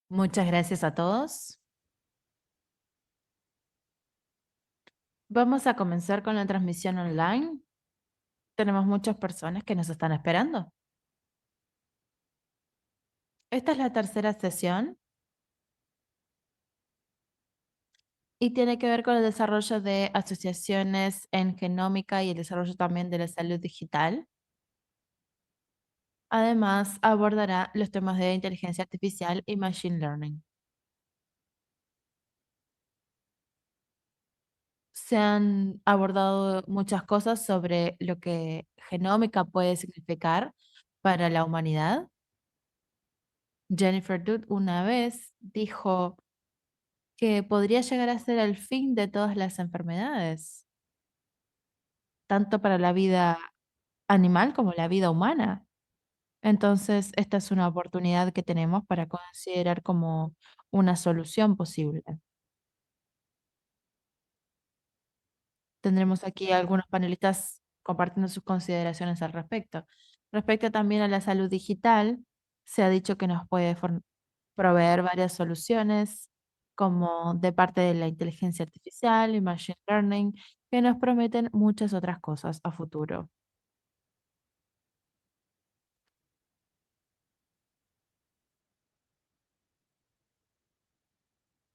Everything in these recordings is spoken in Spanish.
Muchas gracias a todos. Vamos a comenzar con la transmisión online. Tenemos muchas personas que nos están esperando. Esta es la tercera sesión y tiene que ver con el desarrollo de asociaciones en genómica y el desarrollo también de la salud digital. Además, abordará los temas de inteligencia artificial y machine learning. Se han abordado muchas cosas sobre lo que genómica puede significar para la humanidad. Jennifer Doud una vez dijo que podría llegar a ser el fin de todas las enfermedades, tanto para la vida animal como la vida humana. Entonces, esta es una oportunidad que tenemos para considerar como una solución posible. Tendremos aquí algunos panelistas compartiendo sus consideraciones al respecto. Respecto también a la salud digital, se ha dicho que nos puede proveer varias soluciones, como de parte de la inteligencia artificial y machine learning, que nos prometen muchas otras cosas a futuro.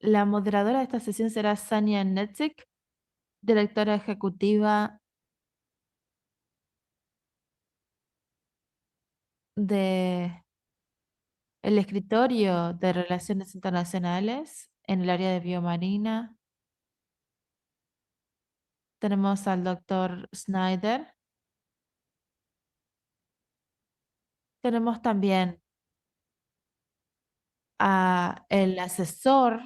La moderadora de esta sesión será Sania Netzik, directora ejecutiva de el escritorio de Relaciones Internacionales en el área de biomarina. Tenemos al doctor Snyder. Tenemos también a el asesor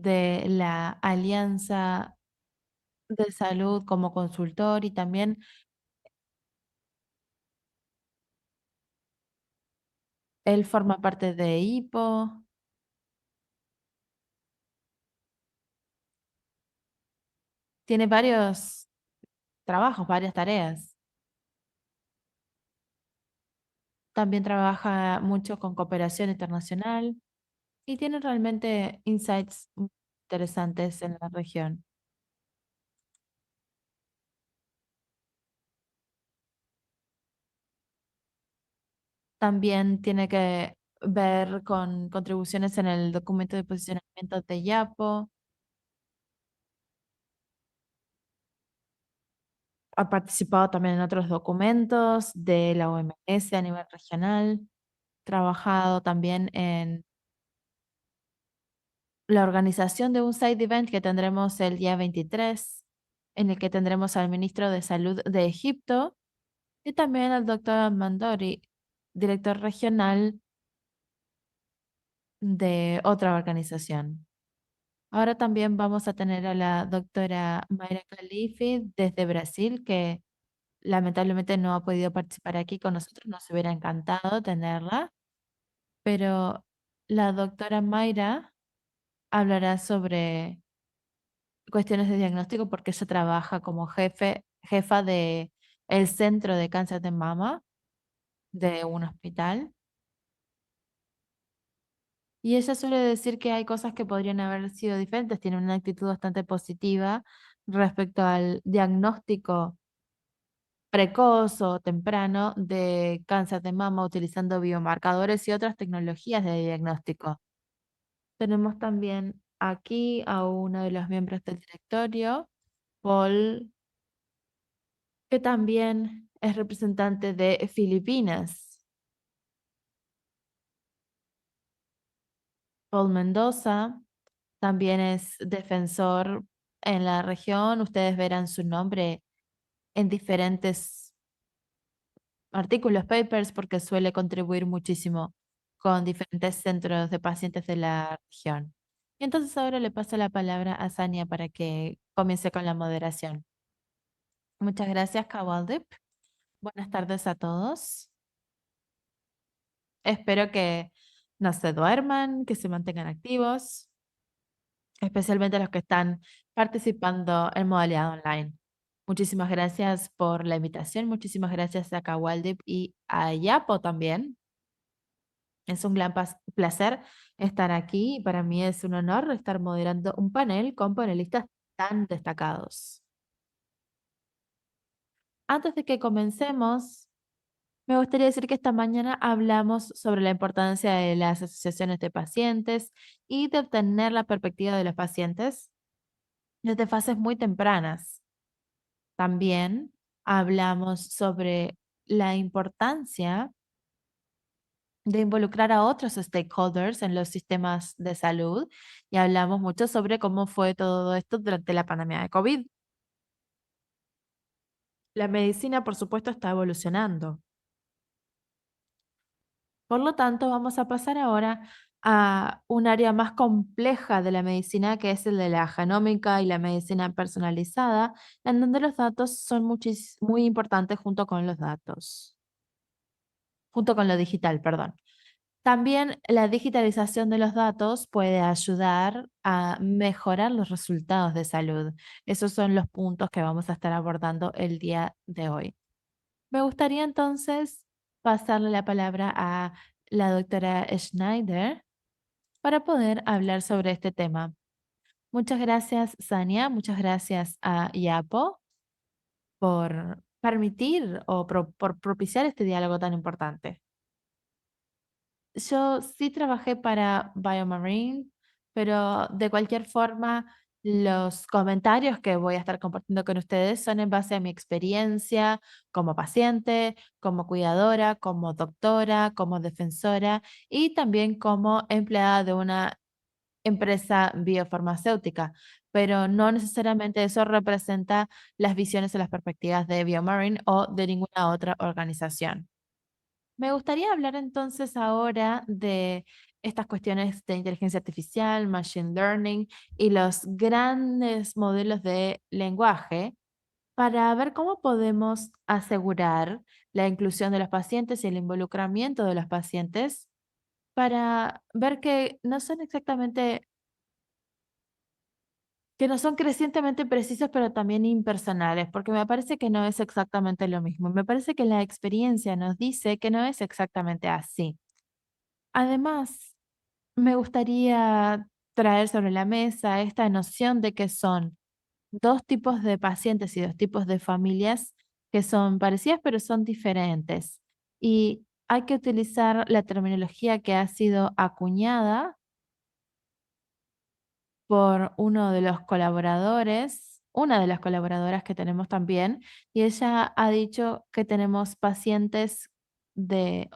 de la Alianza de Salud como consultor y también él forma parte de HIPO. Tiene varios trabajos, varias tareas. También trabaja mucho con cooperación internacional y tiene realmente insights muy interesantes en la región. También tiene que ver con contribuciones en el documento de posicionamiento de YAPO. Ha participado también en otros documentos de la OMS a nivel regional. Trabajado también en la organización de un side event que tendremos el día 23, en el que tendremos al ministro de Salud de Egipto y también al doctor Mandori, director regional de otra organización. Ahora también vamos a tener a la doctora Mayra Khalifi desde Brasil, que lamentablemente no ha podido participar aquí con nosotros. Nos hubiera encantado tenerla, pero la doctora Mayra hablará sobre cuestiones de diagnóstico porque ella trabaja como jefa de el centro de cáncer de mama de un hospital. Y ella suele decir que hay cosas que podrían haber sido diferentes. Tiene una actitud bastante positiva respecto al diagnóstico precoz o temprano de cáncer de mama utilizando biomarcadores y otras tecnologías de diagnóstico. Tenemos también aquí a uno de los miembros del directorio, Paul, que también es representante de Filipinas. Paul Mendoza también es defensor en la región. Ustedes verán su nombre en diferentes artículos, papers, porque suele contribuir muchísimo con diferentes centros de pacientes de la región. Y entonces ahora le paso la palabra a Sania para que comience con la moderación. Muchas gracias, Kawaldip. Buenas tardes a todos. Espero que no se duerman, que se mantengan activos, especialmente los que están participando en modalidad online. Muchísimas gracias por la invitación, muchísimas gracias a Kawaldip y a Yapo también. Es un gran placer estar aquí y para mí es un honor estar moderando un panel con panelistas tan destacados. Antes de que comencemos, me gustaría decir que esta mañana hablamos sobre la importancia de las asociaciones de pacientes y de obtener la perspectiva de los pacientes desde fases muy tempranas. También hablamos sobre la importancia de involucrar a otros stakeholders en los sistemas de salud y hablamos mucho sobre cómo fue todo esto durante la pandemia de COVID. La medicina, por supuesto, está evolucionando. Por lo tanto, vamos a pasar ahora a un área más compleja de la medicina, que es el de la genómica y la medicina personalizada, en donde los datos son muy importantes junto con lo digital, perdón. También la digitalización de los datos puede ayudar a mejorar los resultados de salud. Esos son los puntos que vamos a estar abordando el día de hoy. Me gustaría entonces pasarle la palabra a la doctora Schneider para poder hablar sobre este tema. Muchas gracias, Sania. Muchas gracias a Yapo por permitir o por propiciar este diálogo tan importante. Yo sí trabajé para BioMarine, pero de cualquier forma, los comentarios que voy a estar compartiendo con ustedes son en base a mi experiencia como paciente, como cuidadora, como doctora, como defensora y también como empleada de una empresa biofarmacéutica, pero no necesariamente eso representa las visiones y las perspectivas de BioMarine o de ninguna otra organización. Me gustaría hablar entonces ahora de estas cuestiones de inteligencia artificial, machine learning y los grandes modelos de lenguaje para ver cómo podemos asegurar la inclusión de los pacientes y el involucramiento de los pacientes para ver que no son crecientemente precisos, pero también impersonales, porque me parece que no es exactamente lo mismo. Me parece que la experiencia nos dice que no es exactamente así. Además, me gustaría traer sobre la mesa esta noción de que son dos tipos de pacientes y dos tipos de familias que son parecidas pero son diferentes. Y hay que utilizar la terminología que ha sido acuñada por uno de los colaboradores, una de las colaboradoras que tenemos también, y ella ha dicho que tenemos pacientes de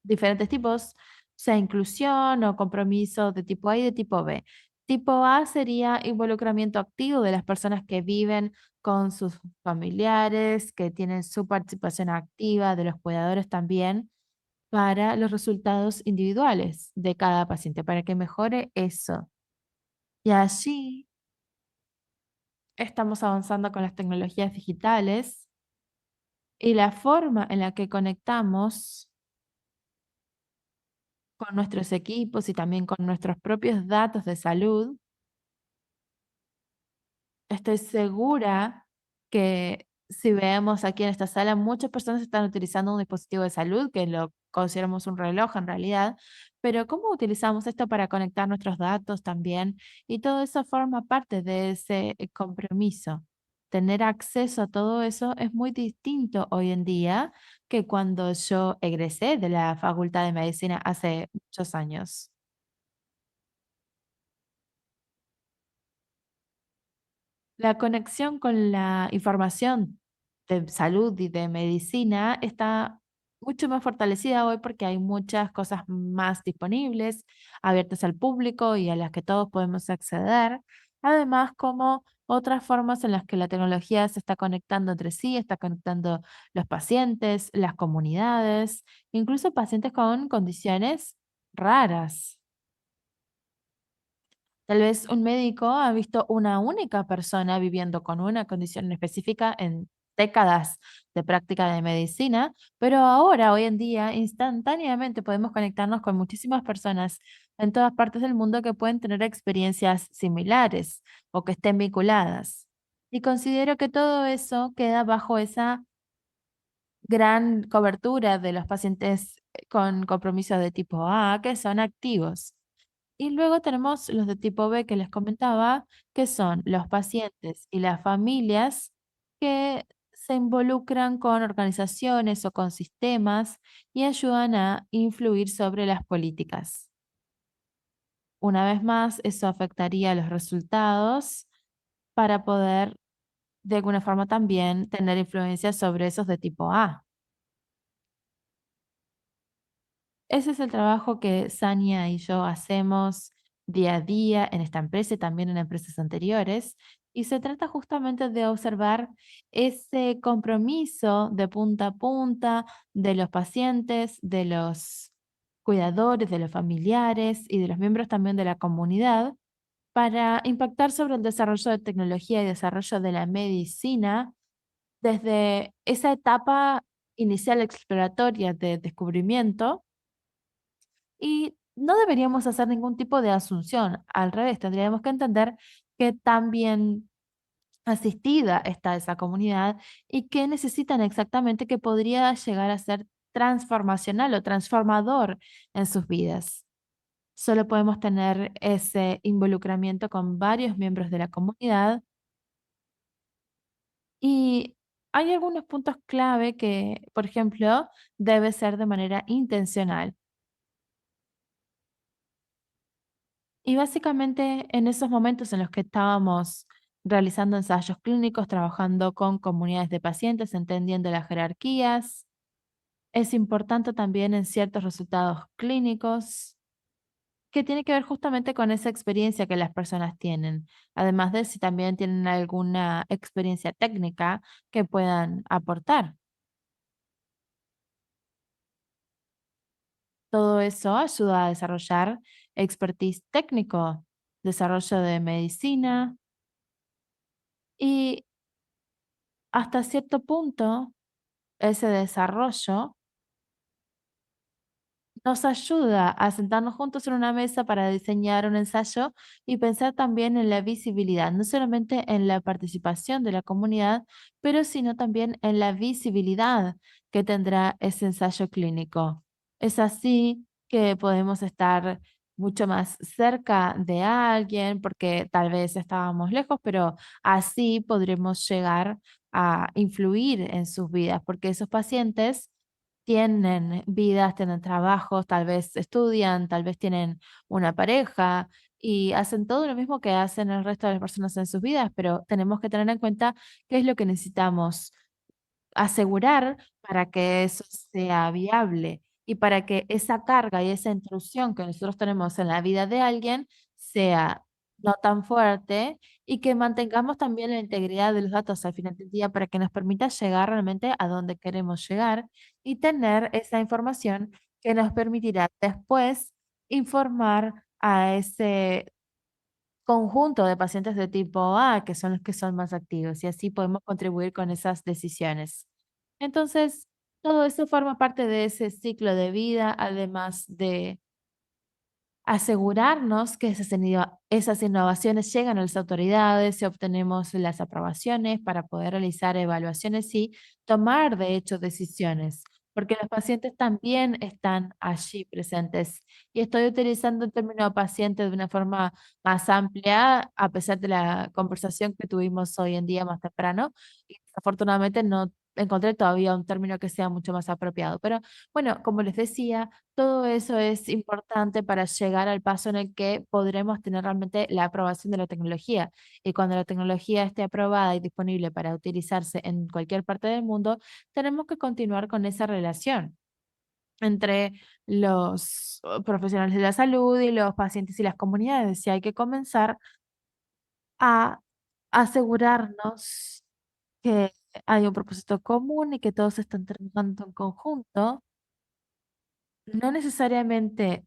diferentes tipos, sea inclusión o compromiso de tipo A y de tipo B. Tipo A sería involucramiento activo de las personas que viven con sus familiares, que tienen su participación activa, de los cuidadores también. para los resultados individuales de cada paciente, para que mejore eso. Y allí estamos avanzando con las tecnologías digitales y la forma en la que conectamos con nuestros equipos y también con nuestros propios datos de salud. Estoy segura que si vemos aquí en esta sala, muchas personas están utilizando un dispositivo de salud, que lo consideramos un reloj en realidad, pero ¿cómo utilizamos esto para conectar nuestros datos también? Y todo eso forma parte de ese compromiso. Tener acceso a todo eso es muy distinto hoy en día que cuando yo egresé de la Facultad de Medicina hace muchos años. La conexión con la información de salud y de medicina está mucho más fortalecida hoy porque hay muchas cosas más disponibles, abiertas al público y a las que todos podemos acceder. Además, como otras formas en las que la tecnología se está conectando entre sí, está conectando los pacientes, las comunidades, incluso pacientes con condiciones raras. Tal vez un médico ha visto una única persona viviendo con una condición específica en décadas de práctica de medicina, pero ahora, hoy en día, instantáneamente podemos conectarnos con muchísimas personas en todas partes del mundo que pueden tener experiencias similares o que estén vinculadas. Y considero que todo eso queda bajo esa gran cobertura de los pacientes con compromiso de tipo A, que son activos. Y luego tenemos los de tipo B que les comentaba, que son los pacientes y las familias que se involucran con organizaciones o con sistemas y ayudan a influir sobre las políticas. Una vez más, eso afectaría los resultados para poder, de alguna forma, también tener influencia sobre esos de tipo A. Ese es el trabajo que Sania y yo hacemos día a día en esta empresa y también en empresas anteriores. Y se trata justamente de observar ese compromiso de punta a punta de los pacientes, de los cuidadores, de los familiares y de los miembros también de la comunidad para impactar sobre el desarrollo de tecnología y desarrollo de la medicina desde esa etapa inicial exploratoria de descubrimiento y no deberíamos hacer ningún tipo de asunción, al revés, tendríamos que entender que también asistida está esa comunidad y qué necesitan exactamente que podría llegar a ser transformacional o transformador en sus vidas. Solo podemos tener ese involucramiento con varios miembros de la comunidad y hay algunos puntos clave que, por ejemplo, debe ser de manera intencional. Y básicamente en esos momentos en los que estábamos realizando ensayos clínicos, trabajando con comunidades de pacientes, entendiendo las jerarquías, es importante también en ciertos resultados clínicos que tiene que ver justamente con esa experiencia que las personas tienen, además de si también tienen alguna experiencia técnica que puedan aportar. Todo eso ayuda a desarrollar expertise técnico, desarrollo de medicina y hasta cierto punto, ese desarrollo nos ayuda a sentarnos juntos en una mesa para diseñar un ensayo y pensar también en la visibilidad, no solamente en la participación de la comunidad, pero sino también en la visibilidad que tendrá ese ensayo clínico. Es así que podemos estar mucho más cerca de alguien, porque tal vez estábamos lejos, pero así podremos llegar a influir en sus vidas, porque esos pacientes tienen vidas, tienen trabajos, tal vez estudian, tal vez tienen una pareja y hacen todo lo mismo que hacen el resto de las personas en sus vidas, pero tenemos que tener en cuenta qué es lo que necesitamos asegurar para que eso sea viable y para que esa carga y esa intrusión que nosotros tenemos en la vida de alguien sea no tan fuerte y que mantengamos también la integridad de los datos al final del día para que nos permita llegar realmente a donde queremos llegar y tener esa información que nos permitirá después informar a ese conjunto de pacientes de tipo A, que son los que son más activos, y así podemos contribuir con esas decisiones. Entonces, todo eso forma parte de ese ciclo de vida, además de asegurarnos que esas innovaciones llegan a las autoridades y obtenemos las aprobaciones para poder realizar evaluaciones y tomar, de hecho, decisiones, porque los pacientes también están allí presentes. Y estoy utilizando el término paciente de una forma más amplia, a pesar de la conversación que tuvimos hoy en día más temprano. Y desafortunadamente no encontré todavía un término que sea mucho más apropiado. Pero bueno, como les decía, todo eso es importante para llegar al paso en el que podremos tener realmente la aprobación de la tecnología. Y cuando la tecnología esté aprobada y disponible para utilizarse en cualquier parte del mundo, tenemos que continuar con esa relación entre los profesionales de la salud y los pacientes y las comunidades. Y hay que comenzar a asegurarnos que hay un propósito común y que todos están trabajando en conjunto. No necesariamente,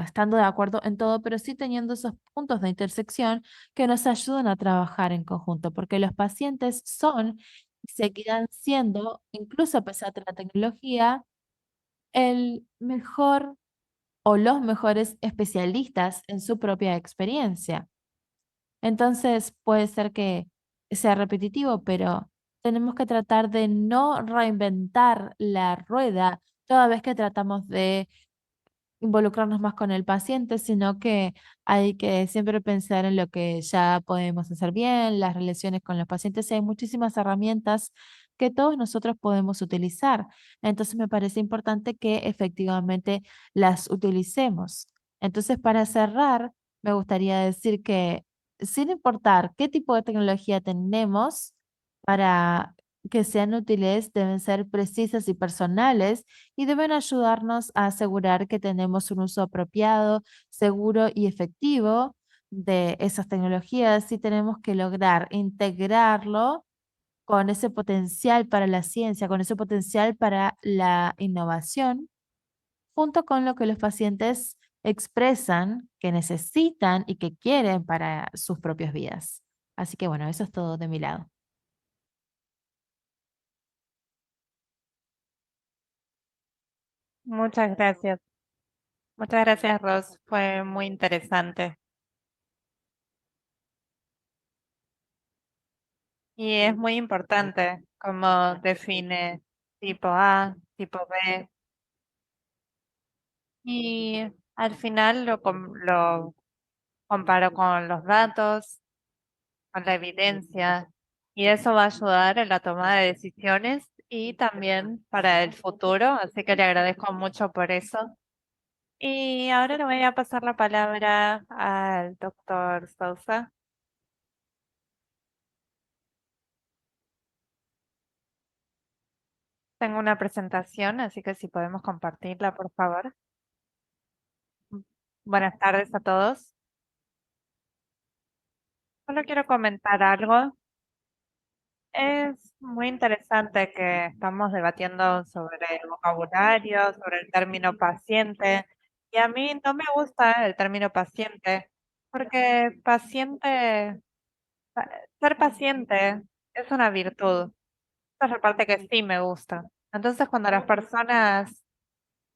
estando de acuerdo en todo, pero sí teniendo esos puntos de intersección que nos ayudan a trabajar en conjunto, porque los pacientes son y seguirán siendo, incluso a pesar de la tecnología, el mejor o los mejores especialistas en su propia experiencia. Entonces, puede ser que sea repetitivo, pero tenemos que tratar de no reinventar la rueda toda vez que tratamos de involucrarnos más con el paciente, sino que hay que siempre pensar en lo que ya podemos hacer bien, las relaciones con los pacientes. Y hay muchísimas herramientas que todos nosotros podemos utilizar. Entonces me parece importante que efectivamente las utilicemos. Entonces, para cerrar, me gustaría decir que sin importar qué tipo de tecnología tenemos, para que sean útiles, deben ser precisas y personales y deben ayudarnos a asegurar que tenemos un uso apropiado, seguro y efectivo de esas tecnologías y tenemos que lograr integrarlo con ese potencial para la ciencia, con ese potencial para la innovación, junto con lo que los pacientes expresan que necesitan y que quieren para sus propias vidas. Así que bueno, eso es todo de mi lado. Muchas gracias. Muchas gracias, Ros. Fue muy interesante. Y es muy importante cómo define tipo A, tipo B. Y al final lo comparo con los datos, con la evidencia. Y eso va a ayudar en la toma de decisiones y también para el futuro. Así que le agradezco mucho por eso. Y ahora le voy a pasar la palabra al doctor Sousa. Tengo una presentación, así que si podemos compartirla, por favor. Mm, Buenas tardes a todos. Solo quiero comentar algo. Es muy interesante que estamos debatiendo sobre el vocabulario, sobre el término paciente. Y a mí no me gusta el término paciente, porque ser paciente es una virtud. Esa es la parte que sí me gusta. Entonces, cuando las personas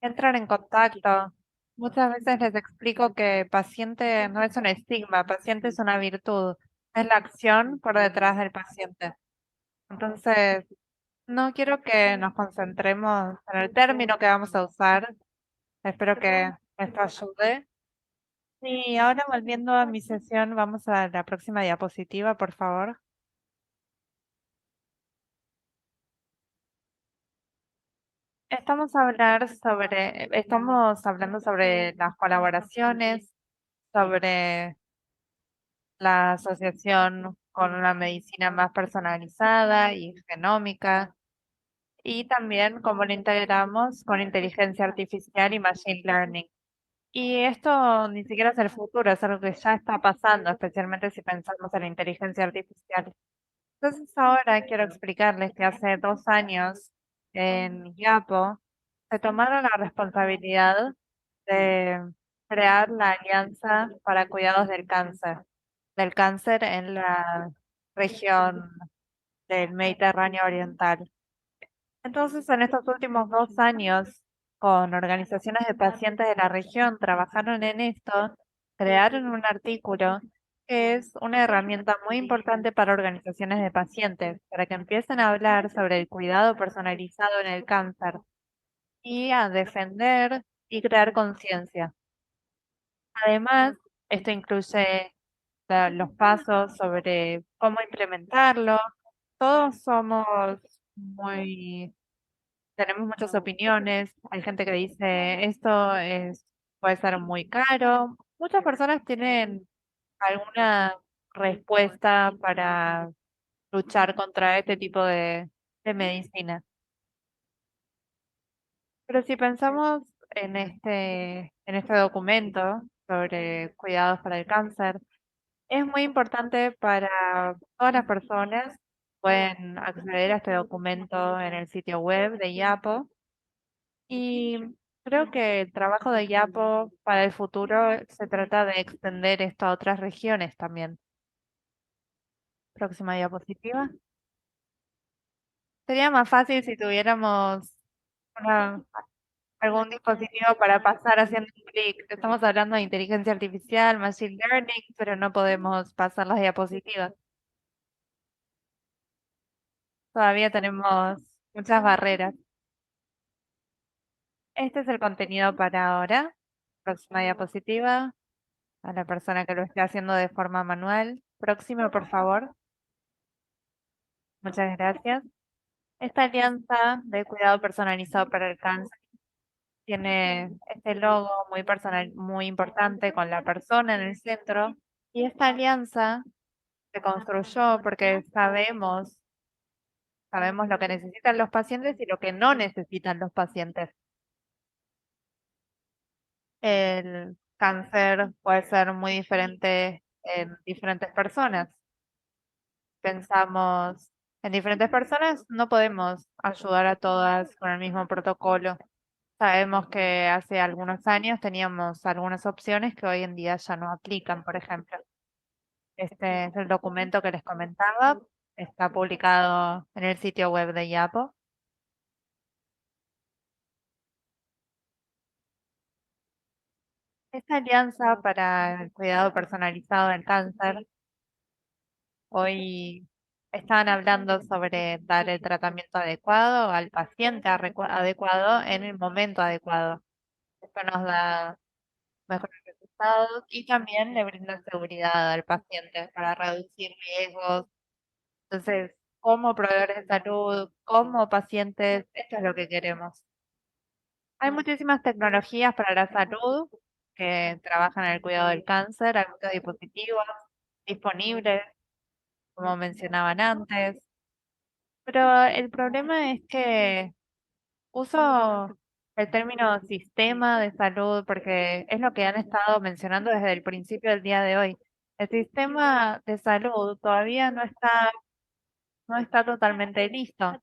entran en contacto. Muchas veces les explico que paciente no es un estigma, paciente es una virtud, es la acción por detrás del paciente. Entonces, no quiero que nos concentremos en el término que vamos a usar, espero que esto ayude. Y ahora volviendo a mi sesión, vamos a la próxima diapositiva, por favor. Estamos hablando sobre las colaboraciones, sobre la asociación con una medicina más personalizada y genómica, y también cómo lo integramos con inteligencia artificial y machine learning. Y esto ni siquiera es el futuro, es algo que ya está pasando, especialmente si pensamos en la inteligencia artificial. Entonces ahora quiero explicarles que hace 2 años en Yapo se tomaron la responsabilidad de crear la Alianza para Cuidados del cáncer en la región del Mediterráneo Oriental. Entonces, en estos últimos 2 años, con organizaciones de pacientes de la región, trabajaron en esto, crearon un artículo que es una herramienta muy importante para organizaciones de pacientes, para que empiecen a hablar sobre el cuidado personalizado en el cáncer y a defender y crear conciencia. Además, esto incluye los pasos sobre cómo implementarlo. Todos somos muy tenemos muchas opiniones. Hay gente que dice puede ser muy caro. Muchas personas tienen alguna respuesta para luchar contra este tipo de medicina. Pero si pensamos en este documento sobre cuidados para el cáncer, es muy importante para todas las personas. Pueden acceder a este documento en el sitio web de IAPO. Y creo que el trabajo de Yapo para el futuro se trata de extender esto a otras regiones también. Próxima diapositiva. Sería más fácil si tuviéramos una- algún dispositivo para pasar haciendo un clic. Estamos hablando de inteligencia artificial, machine learning, pero no podemos pasar las diapositivas. Todavía tenemos muchas barreras. Este es el contenido para ahora. Próxima diapositiva. A la persona que lo esté haciendo de forma manual. Próximo, por favor. Muchas gracias. Esta alianza de cuidado personalizado para el cáncer tiene este logo muy personal, muy importante con la persona en el centro. Y esta alianza se construyó porque sabemos lo que necesitan los pacientes y lo que no necesitan los pacientes. El cáncer puede ser muy diferente en diferentes personas. Pensamos en diferentes personas, no podemos ayudar a todas con el mismo protocolo. Sabemos que hace algunos años teníamos algunas opciones que hoy en día ya no aplican, por ejemplo. Este es el documento que les comentaba, está publicado en el sitio web de IAPO. Esta alianza para el cuidado personalizado del cáncer, hoy estaban hablando sobre dar el tratamiento adecuado al paciente adecuado en el momento adecuado. Esto nos da mejores resultados y también le brinda seguridad al paciente para reducir riesgos. Entonces, como proveedores de salud, como pacientes, esto es lo que queremos. Hay muchísimas tecnologías para la salud que trabajan en el cuidado del cáncer, hay muchos dispositivos disponibles, como mencionaban antes, pero el problema es que uso el término sistema de salud porque es lo que han estado mencionando desde el principio del día de hoy. El sistema de salud todavía no está totalmente listo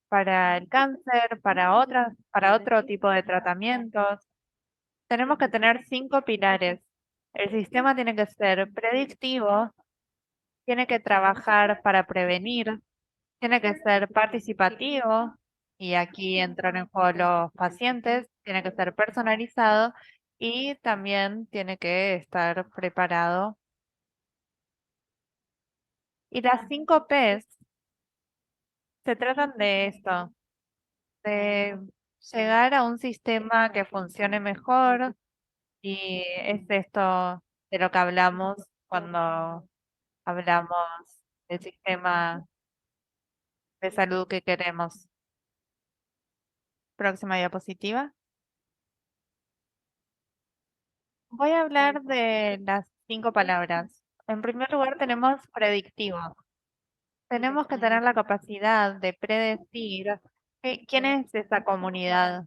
para el cáncer, para otro tipo de tratamientos. Tenemos que tener 5 pilares. El sistema tiene que ser predictivo, tiene que trabajar para prevenir, tiene que ser participativo, y aquí entran en juego los pacientes, tiene que ser personalizado y también tiene que estar preparado. Y las 5 Ps se tratan de esto, de llegar a un sistema que funcione mejor, y es esto de lo que hablamos cuando hablamos del sistema de salud que queremos. Próxima diapositiva. Voy a hablar de las 5 palabras. En primer lugar, tenemos predictivo. Tenemos que tener la capacidad de predecir quién es esa comunidad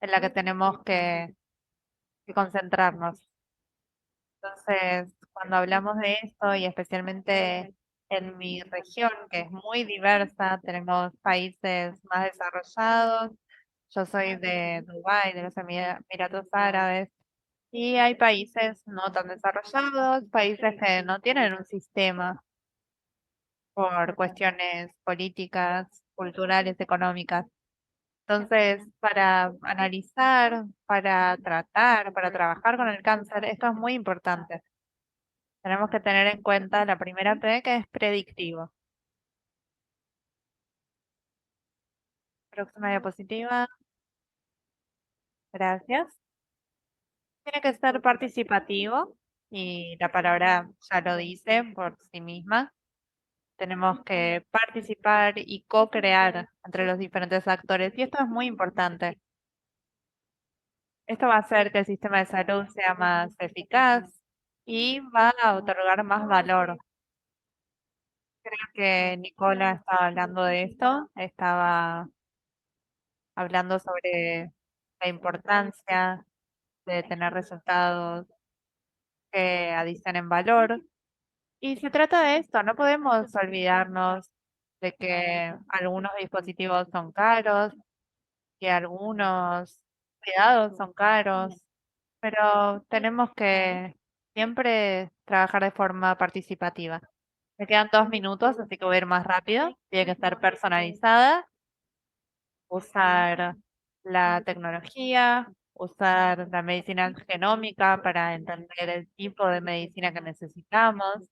en la que tenemos que concentrarnos. Entonces, cuando hablamos de esto, y especialmente en mi región, que es muy diversa, tenemos países más desarrollados Yo soy de Dubái, de los Emiratos Árabes, y hay países no tan desarrollados, países que no tienen un sistema por cuestiones políticas, culturales, económicas. Entonces, para analizar, para tratar, para trabajar con el cáncer, esto es muy importante. Tenemos que tener en cuenta la primera P, que es predictivo. Próxima diapositiva. Gracias. Tiene que ser participativo y la palabra ya lo dice por sí misma. Tenemos que participar y co-crear entre los diferentes actores y esto es muy importante. Esto va a hacer que el sistema de salud sea más eficaz y va a otorgar más valor. Creo que Nicola estaba hablando de esto, estaba hablando sobre la importancia de tener resultados que adicionen valor. Y se trata de esto, no podemos olvidarnos de que algunos dispositivos son caros, que algunos cuidados son caros, pero tenemos que siempre trabajar de forma participativa. Me quedan 2 minutos, así que voy a ir más rápido. Tiene que estar personalizada, usar la tecnología, usar la medicina genómica para entender el tipo de medicina que necesitamos.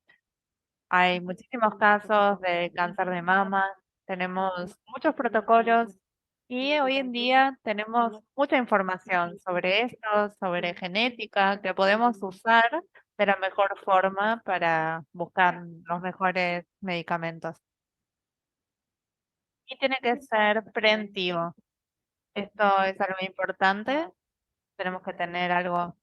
Hay muchísimos casos de cáncer de mama, tenemos muchos protocolos y hoy en día tenemos mucha información sobre esto, sobre genética, que podemos usar de la mejor forma para buscar los mejores medicamentos. Y tiene que ser preventivo. Esto es algo importante. Tenemos que tener algo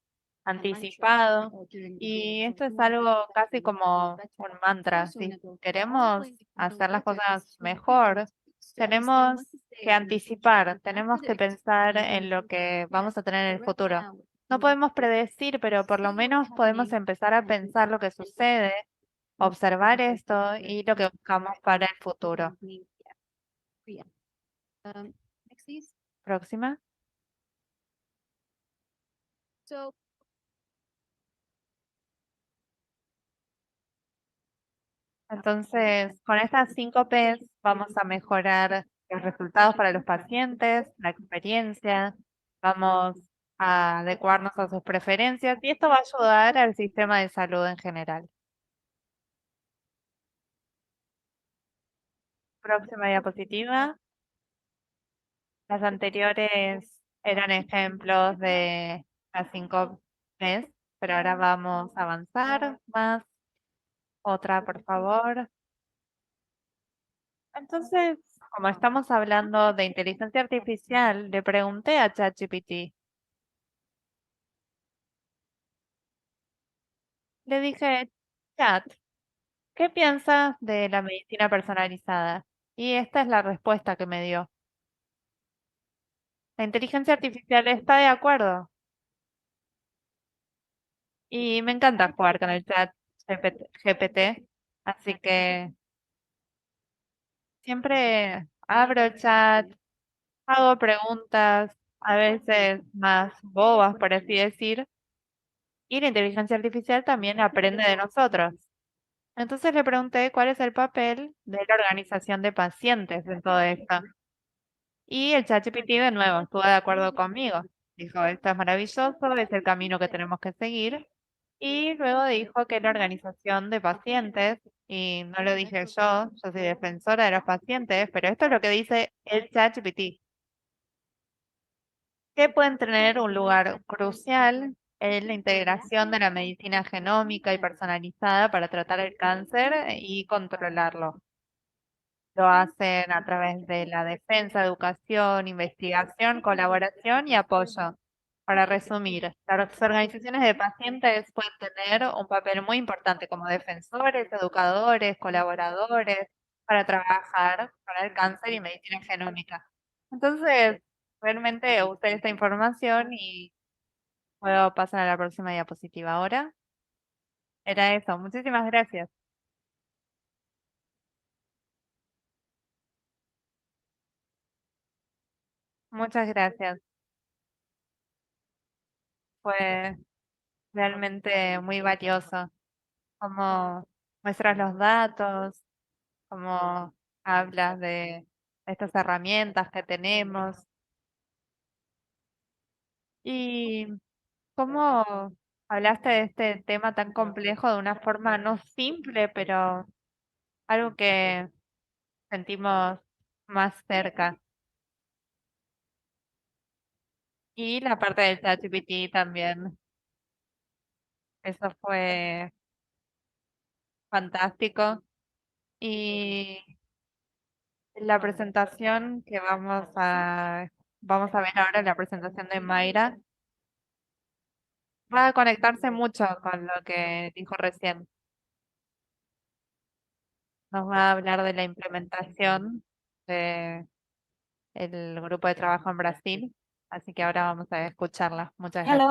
anticipado y esto es algo casi como un mantra. Si queremos hacer las cosas mejor, tenemos que anticipar, tenemos que pensar en lo que vamos a tener en el futuro. No podemos predecir, pero por lo menos podemos empezar a pensar lo que sucede, observar esto y lo que buscamos para el futuro. Próxima. Entonces, con estas 5 Ps vamos a mejorar los resultados para los pacientes, la experiencia, vamos a adecuarnos a sus preferencias y esto va a ayudar al sistema de salud en general. Próxima diapositiva. Las anteriores eran ejemplos de las 5 Ps, pero ahora vamos a avanzar más. Otra, por favor. Entonces, como estamos hablando de inteligencia artificial, le pregunté a ChatGPT, le dije, Chat, ¿qué piensas de la medicina personalizada? Y esta es la respuesta que me dio. La inteligencia artificial está de acuerdo. Y me encanta jugar con el chat GPT, así que siempre abro el chat, hago preguntas, a veces más bobas, por así decir, y la inteligencia artificial también aprende de nosotros. Entonces le pregunté cuál es el papel de la organización de pacientes en todo esto. Y el ChatGPT de nuevo estuvo de acuerdo conmigo. Dijo, esto es maravilloso, es el camino que tenemos que seguir. Y luego dijo que la organización de pacientes, y no lo dije yo soy defensora de los pacientes, pero esto es lo que dice el ChatGPT, que pueden tener un lugar crucial en la integración de la medicina genómica y personalizada para tratar el cáncer y controlarlo. Lo hacen a través de la defensa, educación, investigación, colaboración y apoyo. Para resumir, las organizaciones de pacientes pueden tener un papel muy importante como defensores, educadores, colaboradores, para trabajar con el cáncer y medicina genómica. Entonces, realmente usé esta información y puedo pasar a la próxima diapositiva ahora. Era eso. Muchísimas gracias. Muchas gracias. Fue realmente muy valioso. Cómo muestras los datos, cómo hablas de estas herramientas que tenemos y cómo hablaste de este tema tan complejo de una forma no simple, pero algo que sentimos más cerca. Y la parte del ChatGPT también, eso fue fantástico. Y la presentación que vamos a ver ahora, la presentación de Mayra, va a conectarse mucho con lo que dijo recién. Nos va a hablar de la implementación de el grupo de trabajo en Brasil, así que ahora vamos a escucharla. Muchas gracias.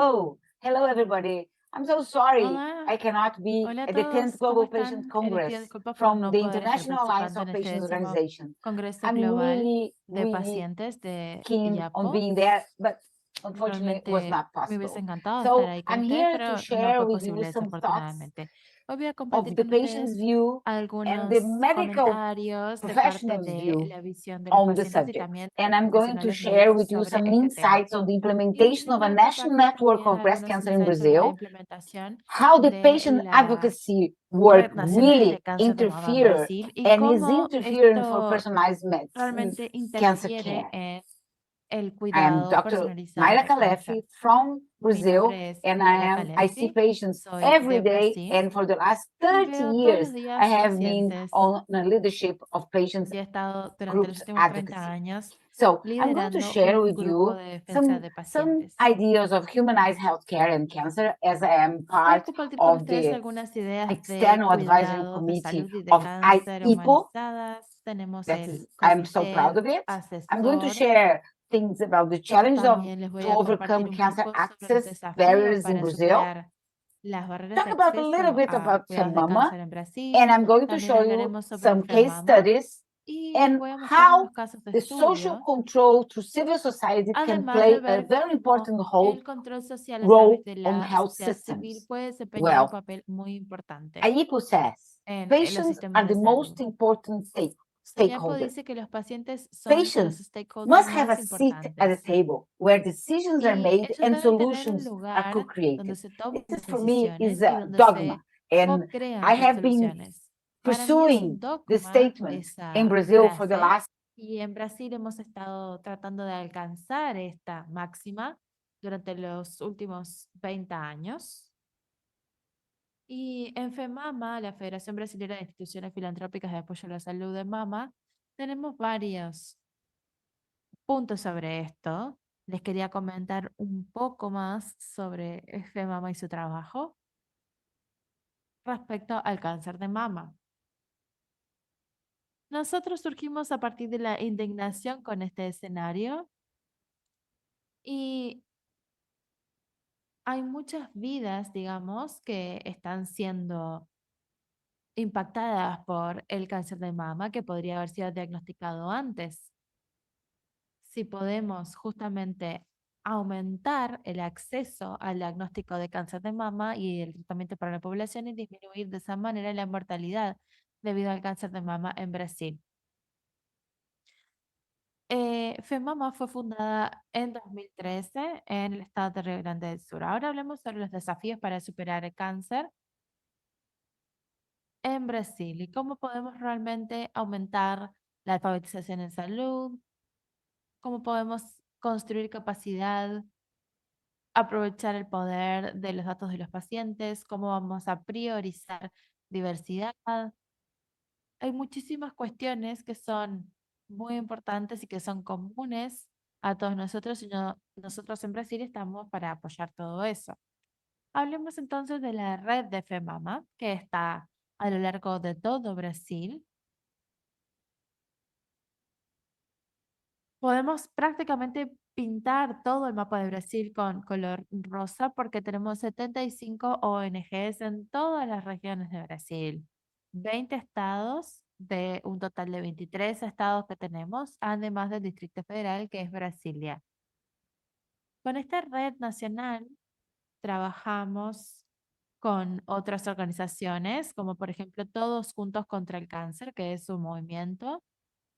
Hello everybody. I'm so sorry Hola, I cannot be hola a at the 10th todos, ¿cómo Global Patient están? Les pido Congress disculpas por from no the poder estar International Alliance participando of en este Patients 10º Organization. Congreso I'm Global really, de really Pacientes de keen on IAPO. being there, but unfortunately it was Realmente not me hubiese possible. encantado estar So ahí con I'm ustedes, here to pero no share fue with you posible some thoughts desafortunadamente. Hoy voy a compartir of the con patient's ustedes view and the algunos medical comentarios de parte professional's de view la visión de los on the pacientes y subject. también de And los I'm going to profesionales share médicos with you sobre some este tema. insights on the Y implementation les of a voy a national compartir network también of breast algunos cancer in insights sobre la Brazil, implementación how the de patient la advocacy work Red Nacional de really Cáncer de Mama en interfere Brasil y and is cómo interfering for esto personalized medicine realmente cancer interfiere care. en el I am cuidado Dr. personalizado Mayra de cáncer. Kalefi from Mi Brazil, nombre es and Mayra I see Kalefi, patients soy de every day. Brasil And for the last y 30 veo todos years, los I días have been pacientes on the leadership of patients y he estado durante los groups últimos 30 advocacy. años So I'm going to liderando share un with grupo you de defensa de some pacientes. ideas of humanized healthcare and cancer as I am Voy a part compartir con of ustedes the algunas ideas de external advisory cuidados de committee salud y de of cáncer IEPO. humanizadas. Tenemos That is, el I'm so proud comité of it. I'm going to asesor. share things about the challenge of También les voy to a overcome compartir un cancer poco sobre los access desafíos barriers in para Brazil. superar las barreras Talk de about a little acceso bit a about cuidados de FEMAMA, cáncer en Brasil. and I'm going to También show you hablaremos sobre some case FEMAMA studies y les and voy a mostrar how unos casos de the social estudio, control through civil society can además de play a ver very cómo important el control social a través role de on la health sociedad civil systems. puede desempeñar un Well, papel muy importante IEPO says en los patients sistemas are de the salud. most important IAPO stakeholder. dice que los pacientes son los Patients stakeholders must have a más seat at a importantes table where decisions are y made ellos and deben tener un solutions are lugar donde co-created. se tomen This las for me is decisiones y a donde dogma, se and I co-crean las have been soluciones. Para mí es un pursuing the dogma statement in esa Brazil for the frase last y en Brasil hemos estado tratando de alcanzar esta máxima durante los últimos 20 años. Y en FEMAMA, la Federación Brasileña de Instituciones Filantrópicas de Apoyo a la Salud de Mama, tenemos varios puntos sobre esto. Les quería comentar un poco más sobre FEMAMA y su trabajo respecto al cáncer de mama. Nosotros surgimos a partir de la indignación con este escenario y hay muchas vidas, digamos, que están siendo impactadas por el cáncer de mama que podría haber sido diagnosticado antes. Si podemos justamente aumentar el acceso al diagnóstico de cáncer de mama y el tratamiento para la población y disminuir de esa manera la mortalidad debido al cáncer de mama en Brasil. FEMAMA fue fundada en 2013 en el estado de Río Grande del Sur. Ahora hablemos sobre los desafíos para superar el cáncer en Brasil y cómo podemos realmente aumentar la alfabetización en salud, cómo podemos construir capacidad, aprovechar el poder de los datos de los pacientes, cómo vamos a priorizar diversidad. Hay muchísimas cuestiones que son muy importantes y que son comunes a todos nosotros y nosotros en Brasil estamos para apoyar todo eso. Hablemos entonces de la red de FEMAMA, que está a lo largo de todo Brasil. Podemos prácticamente pintar todo el mapa de Brasil con color rosa porque tenemos 75 ONGs en todas las regiones de Brasil, 20 estados de un total de 23 estados que tenemos, además del Distrito Federal, que es Brasilia. Con esta red nacional trabajamos con otras organizaciones, como por ejemplo Todos Juntos contra el Cáncer, que es un movimiento.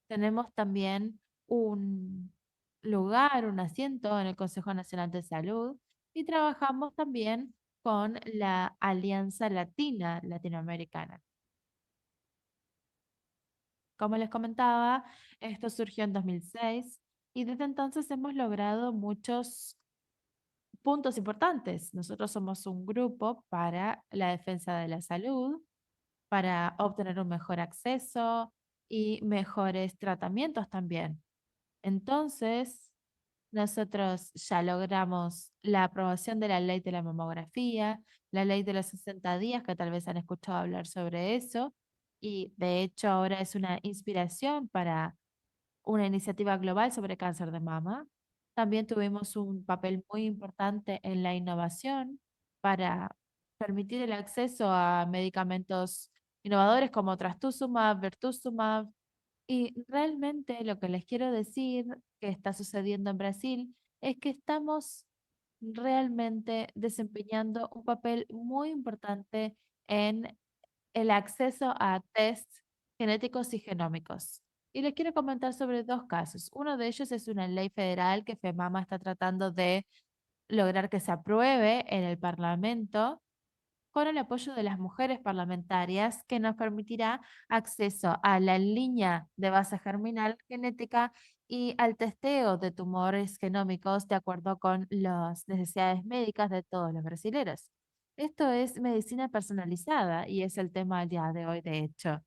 Tenemos también un lugar, un asiento en el Consejo Nacional de Salud y trabajamos también con la Alianza Latina Latinoamericana. Como les comentaba, esto surgió en 2006 y desde entonces hemos logrado muchos puntos importantes. Nosotros somos un grupo para la defensa de la salud, para obtener un mejor acceso y mejores tratamientos también. Entonces, nosotros ya logramos la aprobación de la ley de la mamografía, la ley de los 60 días, que tal vez han escuchado hablar sobre eso, y de hecho ahora es una inspiración para una iniciativa global sobre cáncer de mama. También tuvimos un papel muy importante en la innovación para permitir el acceso a medicamentos innovadores como trastuzumab, bertuzumab. Y realmente lo que les quiero decir que está sucediendo en Brasil es que estamos realmente desempeñando un papel muy importante en el acceso a tests genéticos y genómicos. Y les quiero comentar sobre dos casos. Uno de ellos es una ley federal que FEMAMA está tratando de lograr que se apruebe en el Parlamento con el apoyo de las mujeres parlamentarias, que nos permitirá acceso a la línea de base germinal genética y al testeo de tumores genómicos de acuerdo con las necesidades médicas de todos los brasileros. Esto es medicina personalizada y es el tema al día de hoy, de hecho.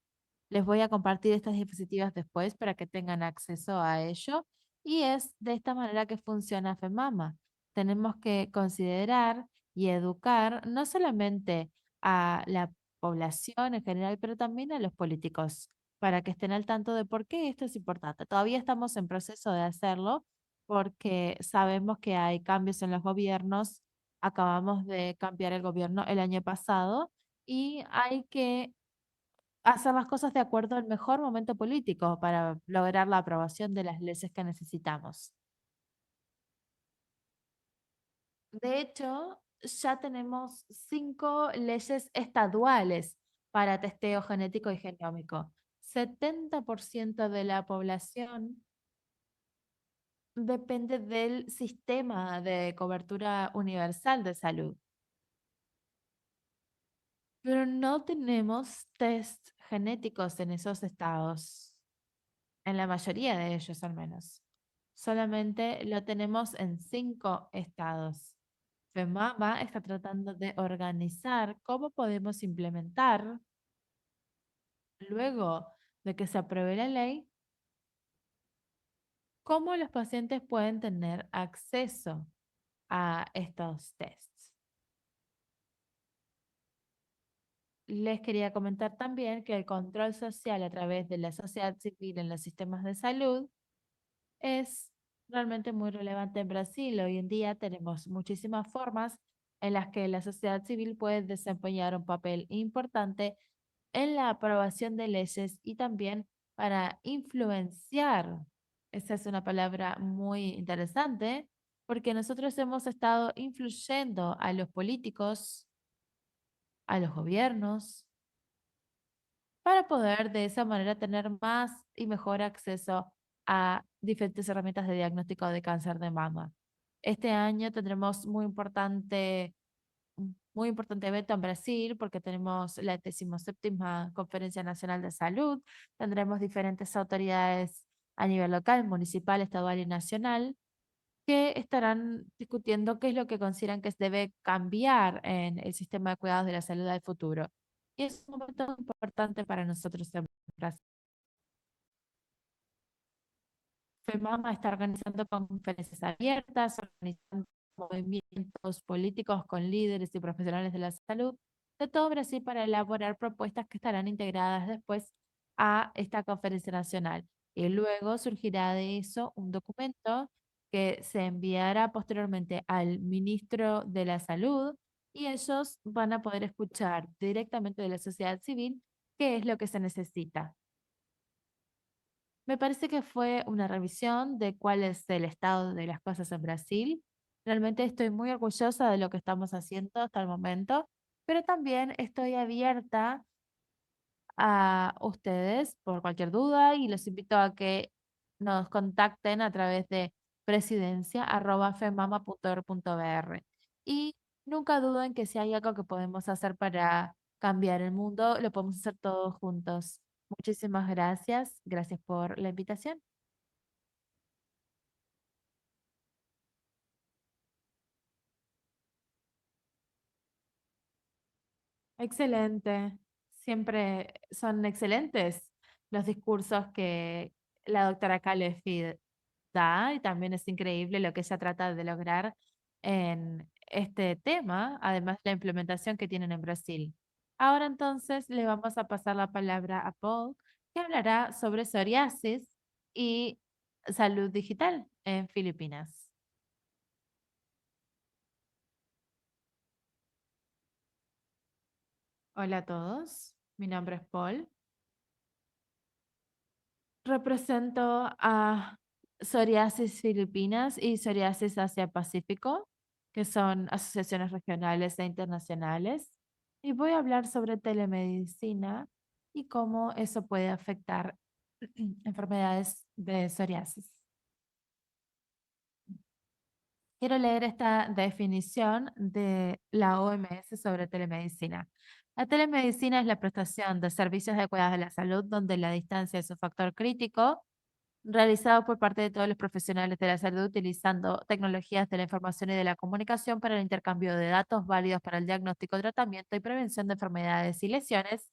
Les voy a compartir estas diapositivas después para que tengan acceso a ello. Y es de esta manera que funciona FEMAMA. Tenemos que considerar y educar no solamente a la población en general, pero también a los políticos, para que estén al tanto de por qué esto es importante. Todavía estamos en proceso de hacerlo porque sabemos que hay cambios en los gobiernos. Acabamos de cambiar el gobierno el año pasado y hay que hacer las cosas de acuerdo al mejor momento político para lograr la aprobación de las leyes que necesitamos. De hecho, ya tenemos 5 leyes estaduales para testeo genético y genómico. 70% de la población depende del sistema de cobertura universal de salud, pero no tenemos test genéticos en esos estados, en la mayoría de ellos al menos. Solamente lo tenemos en 5 estados. FEMAMA está tratando de organizar cómo podemos implementar, luego de que se apruebe la ley, cómo los pacientes pueden tener acceso a estos tests. Les quería comentar también que el control social a través de la sociedad civil en los sistemas de salud es realmente muy relevante en Brasil. Hoy en día tenemos muchísimas formas en las que la sociedad civil puede desempeñar un papel importante en la aprobación de leyes y también para influenciar. Esa es una palabra muy interesante porque nosotros hemos estado influyendo a los políticos, a los gobiernos, para poder de esa manera tener más y mejor acceso a diferentes herramientas de diagnóstico de cáncer de mama. Este año tendremos muy importante evento en Brasil porque tenemos la 17ª Conferencia Nacional de Salud, tendremos diferentes autoridades a nivel local, municipal, estadual y nacional que estarán discutiendo qué es lo que consideran que se debe cambiar en el sistema de cuidados de la salud del futuro. Y es un momento importante para nosotros en Brasil. FEMAMA está organizando conferencias abiertas, organizando movimientos políticos con líderes y profesionales de la salud de todo Brasil para elaborar propuestas que estarán integradas después a esta conferencia nacional. Y luego surgirá de eso un documento que se enviará posteriormente al ministro de la Salud y ellos van a poder escuchar directamente de la sociedad civil qué es lo que se necesita. Me parece que fue una revisión de cuál es el estado de las cosas en Brasil. Realmente estoy muy orgullosa de lo que estamos haciendo hasta el momento, pero también estoy abierta a ustedes por cualquier duda y los invito a que nos contacten a través de presidencia@femama.org.br. Y nunca duden que si hay algo que podemos hacer para cambiar el mundo, lo podemos hacer todos juntos. Muchísimas gracias. Gracias por la invitación. Excelente. Siempre son excelentes los discursos que la doctora Kalefi da y también es increíble lo que ella trata de lograr en este tema, además la implementación que tienen en Brasil. Ahora entonces le vamos a pasar la palabra a Paul, que hablará sobre psoriasis y salud digital en Filipinas. Hola a todos, mi nombre es Paul. Represento a Psoriasis Filipinas y Psoriasis Asia Pacífico, que son asociaciones regionales e internacionales, y voy a hablar sobre telemedicina y cómo eso puede afectar enfermedades de psoriasis. Quiero leer esta definición de la OMS sobre telemedicina. La telemedicina es la prestación de servicios de cuidados de la salud donde la distancia es un factor crítico realizado por parte de todos los profesionales de la salud utilizando tecnologías de la información y de la comunicación para el intercambio de datos válidos para el diagnóstico, tratamiento y prevención de enfermedades y lesiones,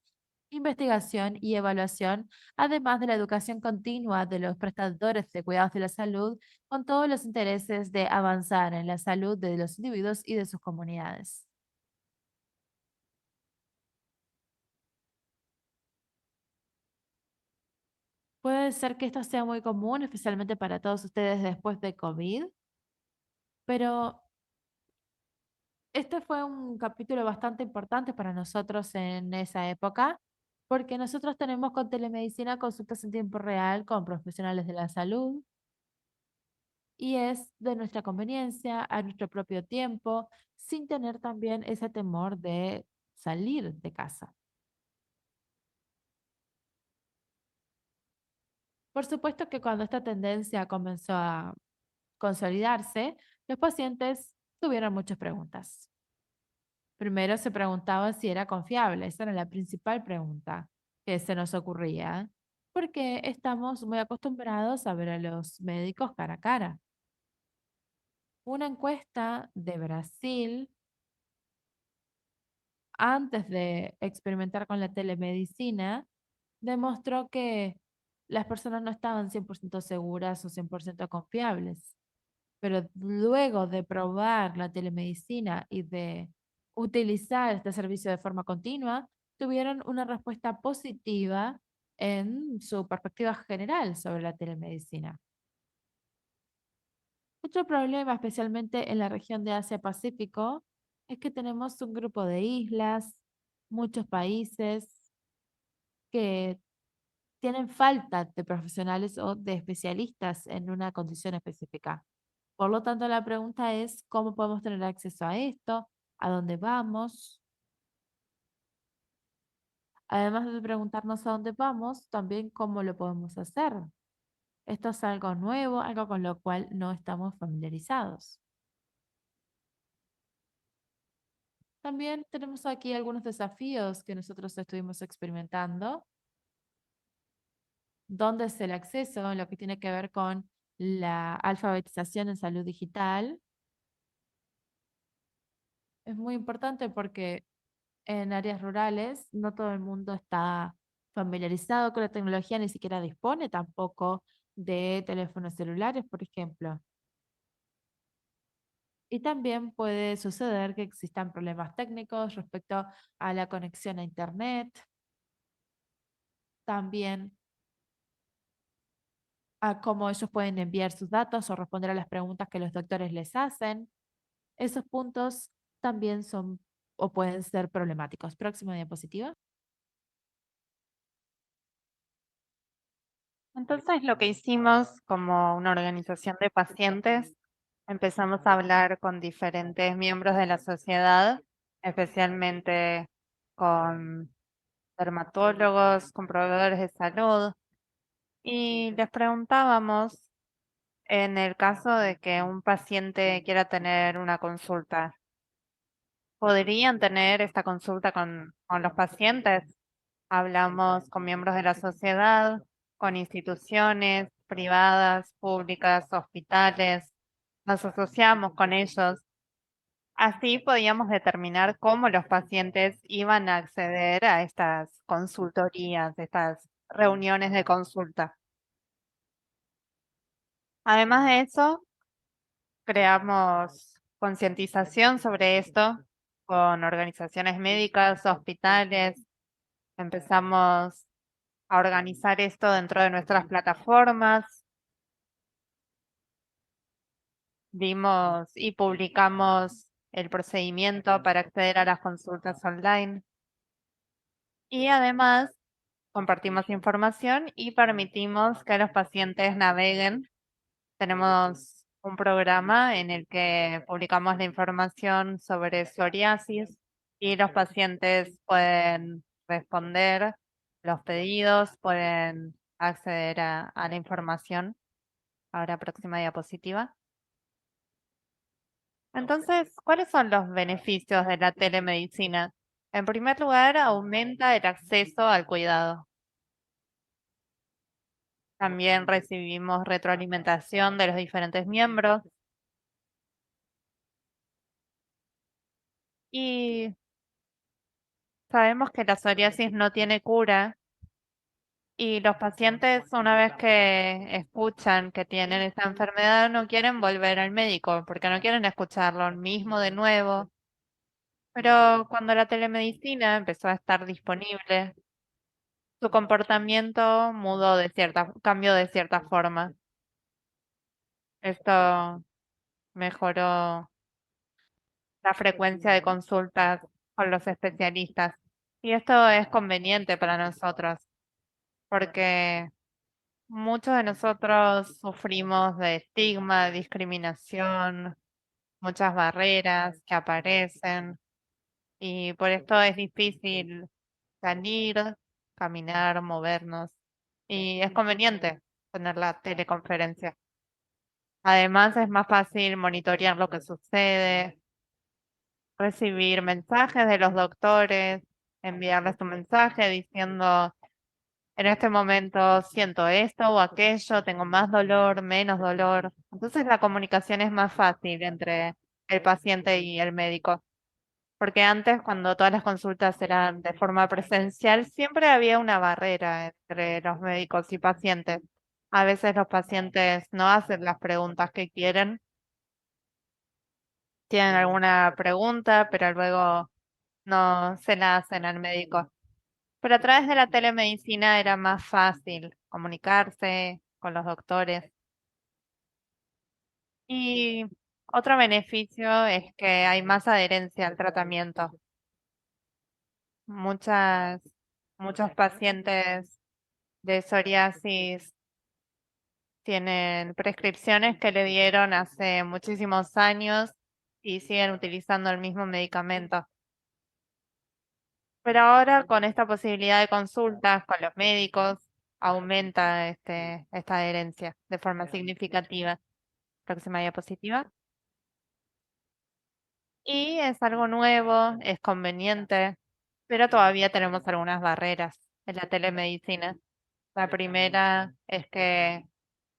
investigación y evaluación, además de la educación continua de los prestadores de cuidados de la salud, con todos los intereses de avanzar en la salud de los individuos y de sus comunidades. Puede ser que esto sea muy común, especialmente para todos ustedes después de COVID, pero este fue un capítulo bastante importante para nosotros en esa época, porque nosotros tenemos con telemedicina consultas en tiempo real con profesionales de la salud y es de nuestra conveniencia, a nuestro propio tiempo, sin tener también ese temor de salir de casa. Por supuesto que cuando esta tendencia comenzó a consolidarse, los pacientes tuvieron muchas preguntas. Primero se preguntaba si era confiable, esa era la principal pregunta que se nos ocurría, porque estamos muy acostumbrados a ver a los médicos cara a cara. Una encuesta de Brasil, antes de experimentar con la telemedicina, demostró que las personas no estaban 100% seguras o 100% confiables. Pero luego de probar la telemedicina y de utilizar este servicio de forma continua, tuvieron una respuesta positiva en su perspectiva general sobre la telemedicina. Otro problema, especialmente en la región de Asia-Pacífico, es que tenemos un grupo de islas, muchos países que tienen falta de profesionales o de especialistas en una condición específica. Por lo tanto, la pregunta es, ¿cómo podemos tener acceso a esto? ¿A dónde vamos? Además de preguntarnos a dónde vamos, también cómo lo podemos hacer. Esto es algo nuevo, algo con lo cual no estamos familiarizados. También tenemos aquí algunos desafíos que nosotros estuvimos experimentando. ¿Dónde es el acceso en lo que tiene que ver con la alfabetización en salud digital? Es muy importante porque en áreas rurales no todo el mundo está familiarizado con la tecnología, ni siquiera dispone tampoco de teléfonos celulares, por ejemplo. Y también puede suceder que existan problemas técnicos respecto a la conexión a Internet, también a cómo ellos pueden enviar sus datos o responder a las preguntas que los doctores les hacen. Esos puntos también son o pueden ser problemáticos. Próxima diapositiva. Entonces, lo que hicimos como una organización de pacientes, empezamos a hablar con diferentes miembros de la sociedad, especialmente con dermatólogos, con proveedores de salud, y les preguntábamos, en el caso de que un paciente quiera tener una consulta, ¿podrían tener esta consulta con los pacientes? Hablamos con miembros de la sociedad, con instituciones privadas, públicas, hospitales, nos asociamos con ellos. Así podíamos determinar cómo los pacientes iban a acceder a estas consultorías, estas reuniones de consulta. Además de eso, creamos concientización sobre esto con organizaciones médicas, hospitales. Empezamos a organizar esto dentro de nuestras plataformas. Dimos y publicamos el procedimiento para acceder a las consultas online. Y además compartimos información y permitimos que los pacientes naveguen. Tenemos un programa en el que publicamos la información sobre psoriasis y los pacientes pueden responder los pedidos, pueden acceder a la información. Ahora, próxima diapositiva. Entonces, ¿cuáles son los beneficios de la telemedicina? En primer lugar, aumenta el acceso al cuidado. También recibimos retroalimentación de los diferentes miembros y sabemos que la psoriasis no tiene cura y los pacientes una vez que escuchan que tienen esta enfermedad no quieren volver al médico porque no quieren escuchar lo mismo de nuevo. Pero cuando la telemedicina empezó a estar disponible, su comportamiento cambió de cierta forma. Esto mejoró la frecuencia de consultas con los especialistas. Y esto es conveniente para nosotros, porque muchos de nosotros sufrimos de estigma, discriminación, muchas barreras que aparecen, y por esto es difícil salir, caminar, movernos, y es conveniente tener la teleconferencia. Además, es más fácil monitorear lo que sucede, recibir mensajes de los doctores, enviarles un mensaje diciendo, en este momento siento esto o aquello, tengo más dolor, menos dolor. Entonces la comunicación es más fácil entre el paciente y el médico. Porque antes, cuando todas las consultas eran de forma presencial, siempre había una barrera entre los médicos y pacientes. A veces los pacientes no hacen las preguntas que quieren, tienen alguna pregunta, pero luego no se la hacen al médico. Pero a través de la telemedicina era más fácil comunicarse con los doctores. Y otro beneficio es que hay más adherencia al tratamiento. Muchas, muchos pacientes de psoriasis tienen prescripciones que le dieron hace muchísimos años y siguen utilizando el mismo medicamento. Pero ahora con esta posibilidad de consultas con los médicos, aumenta esta adherencia de forma significativa. Próxima diapositiva. Y es algo nuevo, es conveniente, pero todavía tenemos algunas barreras en la telemedicina. La primera es que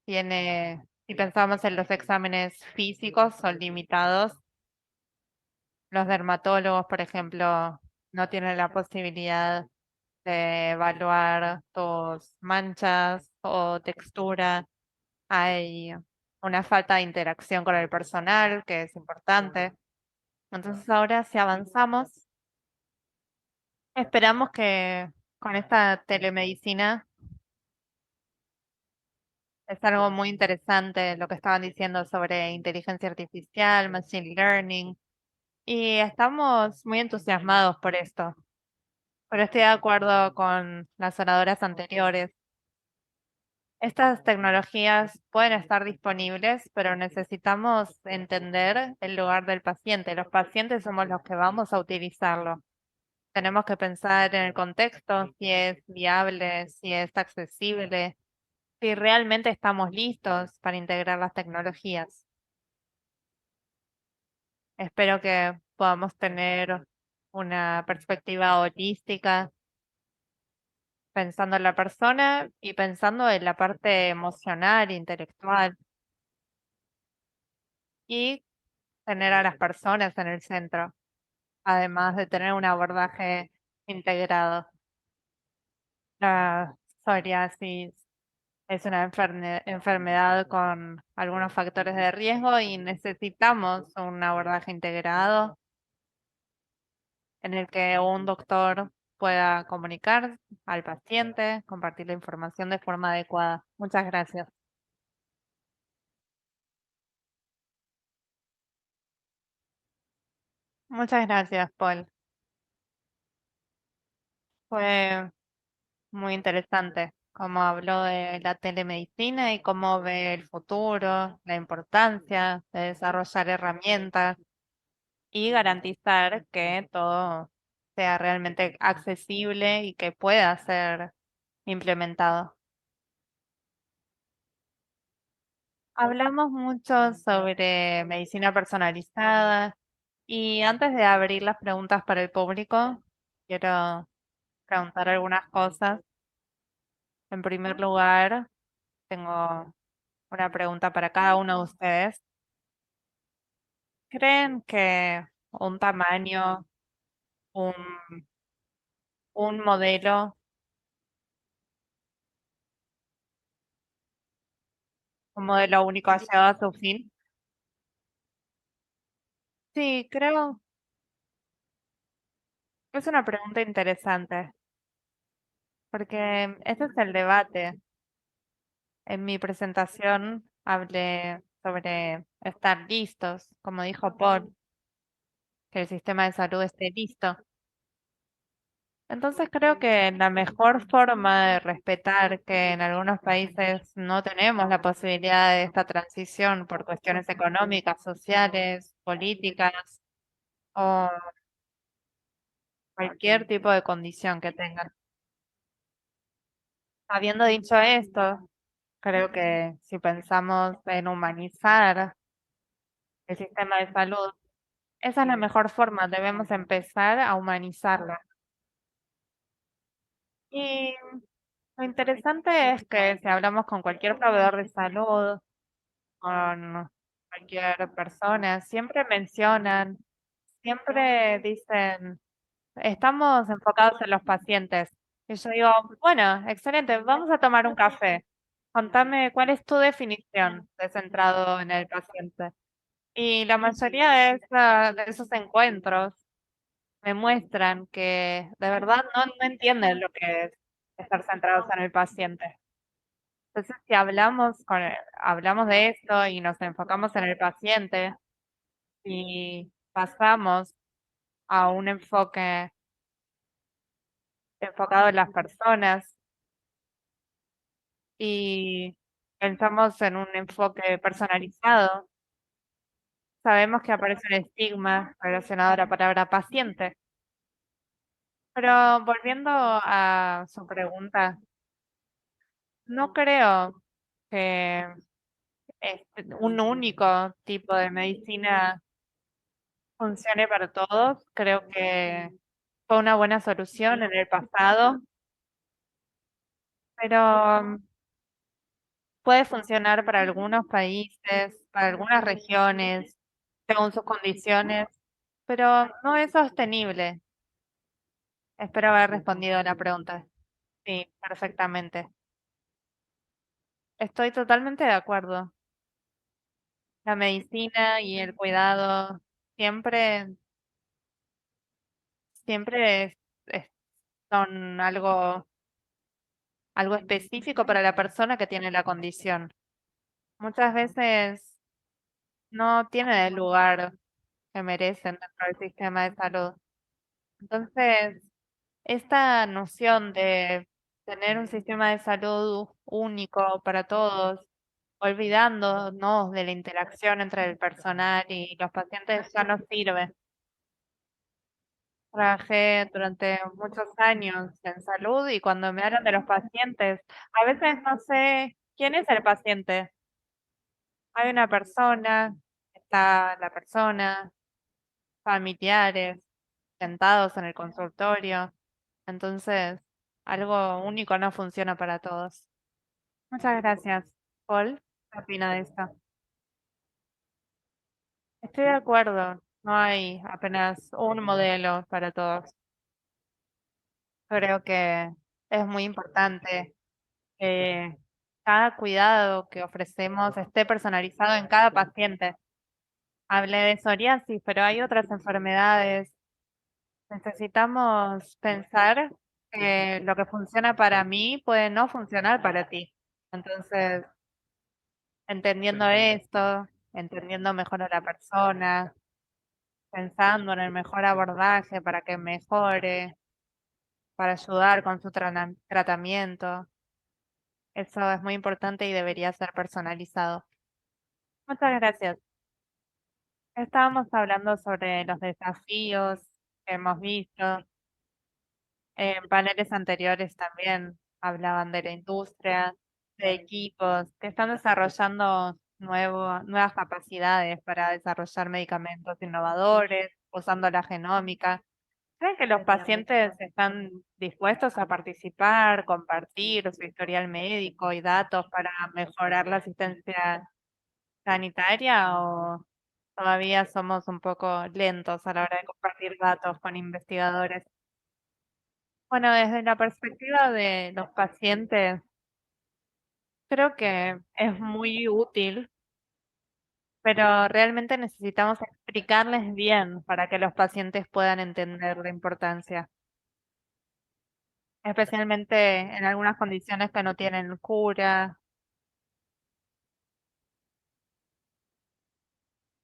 si pensamos en los exámenes físicos, son limitados. Los dermatólogos, por ejemplo, no tienen la posibilidad de evaluar tus manchas o textura. Hay una falta de interacción con el personal, que es importante. Entonces ahora si avanzamos, esperamos que con esta telemedicina es algo muy interesante lo que estaban diciendo sobre inteligencia artificial, machine learning, y estamos muy entusiasmados por esto. Pero estoy de acuerdo con las oradoras anteriores. Estas tecnologías pueden estar disponibles, pero necesitamos entender el lugar del paciente. Los pacientes somos los que vamos a utilizarlo. Tenemos que pensar en el contexto, si es viable, si es accesible, si realmente estamos listos para integrar las tecnologías. Espero que podamos tener una perspectiva holística, pensando en la persona y pensando en la parte emocional, intelectual, y tener a las personas en el centro, además de tener un abordaje integrado. La psoriasis es una enfermedad con algunos factores de riesgo y necesitamos un abordaje integrado en el que un doctor pueda comunicar al paciente, compartir la información de forma adecuada. Muchas gracias. Muchas gracias, Paul. Fue muy interesante cómo habló de la telemedicina y cómo ve el futuro, la importancia de desarrollar herramientas y garantizar que todo sea realmente accesible y que pueda ser implementado. Hablamos mucho sobre medicina personalizada y antes de abrir las preguntas para el público, quiero preguntar algunas cosas. En primer lugar, tengo una pregunta para cada uno de ustedes. ¿Creen que un tamaño, un, un modelo, un modelo único ha llegado a su fin? Sí, creo que es una pregunta interesante, porque ese es el debate. En mi presentación hablé sobre estar listos, como dijo Paul, que el sistema de salud esté listo. Entonces creo que la mejor forma de respetar que en algunos países no tenemos la posibilidad de esta transición por cuestiones económicas, sociales, políticas o cualquier tipo de condición que tengan. Habiendo dicho esto, creo que si pensamos en humanizar el sistema de salud, esa es la mejor forma, debemos empezar a humanizarlo. Y lo interesante es que si hablamos con cualquier proveedor de salud, con cualquier persona, siempre mencionan, siempre dicen, estamos enfocados en los pacientes. Y yo digo, bueno, excelente, vamos a tomar un café. Contame cuál es tu definición de centrado en el paciente. Y la mayoría de esos encuentros me muestran que de verdad no entienden lo que es estar centrados en el paciente. Entonces, si hablamos de esto y nos enfocamos en el paciente y pasamos a un enfoque enfocado en las personas y pensamos en un enfoque personalizado, sabemos que aparece un estigma relacionado a la palabra paciente. Pero volviendo a su pregunta, no creo que un único tipo de medicina funcione para todos. Creo que fue una buena solución en el pasado, pero puede funcionar para algunos países, para algunas regiones, según sus condiciones, pero no es sostenible. Espero haber respondido a la pregunta. Sí, perfectamente. Estoy totalmente de acuerdo. La medicina y el cuidado siempre, siempre son algo específico para la persona que tiene la condición. Muchas veces no tienen el lugar que merecen dentro del sistema de salud. Entonces, esta noción de tener un sistema de salud único para todos, olvidándonos de la interacción entre el personal y los pacientes ya no sirve. Trabajé durante muchos años en salud y cuando me hablan de los pacientes, a veces no sé quién es el paciente. Hay una persona, está la persona, familiares, sentados en el consultorio. Entonces, algo único no funciona para todos. Muchas gracias. Paul, ¿qué opina de esto? Estoy de acuerdo. No hay apenas un modelo para todos. Creo que es muy importante que cada cuidado que ofrecemos esté personalizado en cada paciente. Hablé de psoriasis, pero hay otras enfermedades. Necesitamos pensar que lo que funciona para mí puede no funcionar para ti. Entonces, entendiendo esto, entendiendo mejor a la persona, pensando en el mejor abordaje para que mejore, para ayudar con su tratamiento, eso es muy importante y debería ser personalizado. Muchas gracias. Estábamos hablando sobre los desafíos que hemos visto. En paneles anteriores también hablaban de la industria, de equipos que están desarrollando nuevas capacidades para desarrollar medicamentos innovadores, usando la genómica. ¿Creen que los pacientes están dispuestos a participar, compartir su historial médico y datos para mejorar la asistencia sanitaria o todavía somos un poco lentos a la hora de compartir datos con investigadores? Bueno, desde la perspectiva de los pacientes, creo que es muy útil, pero realmente necesitamos explicarles bien para que los pacientes puedan entender la importancia, especialmente en algunas condiciones que no tienen cura,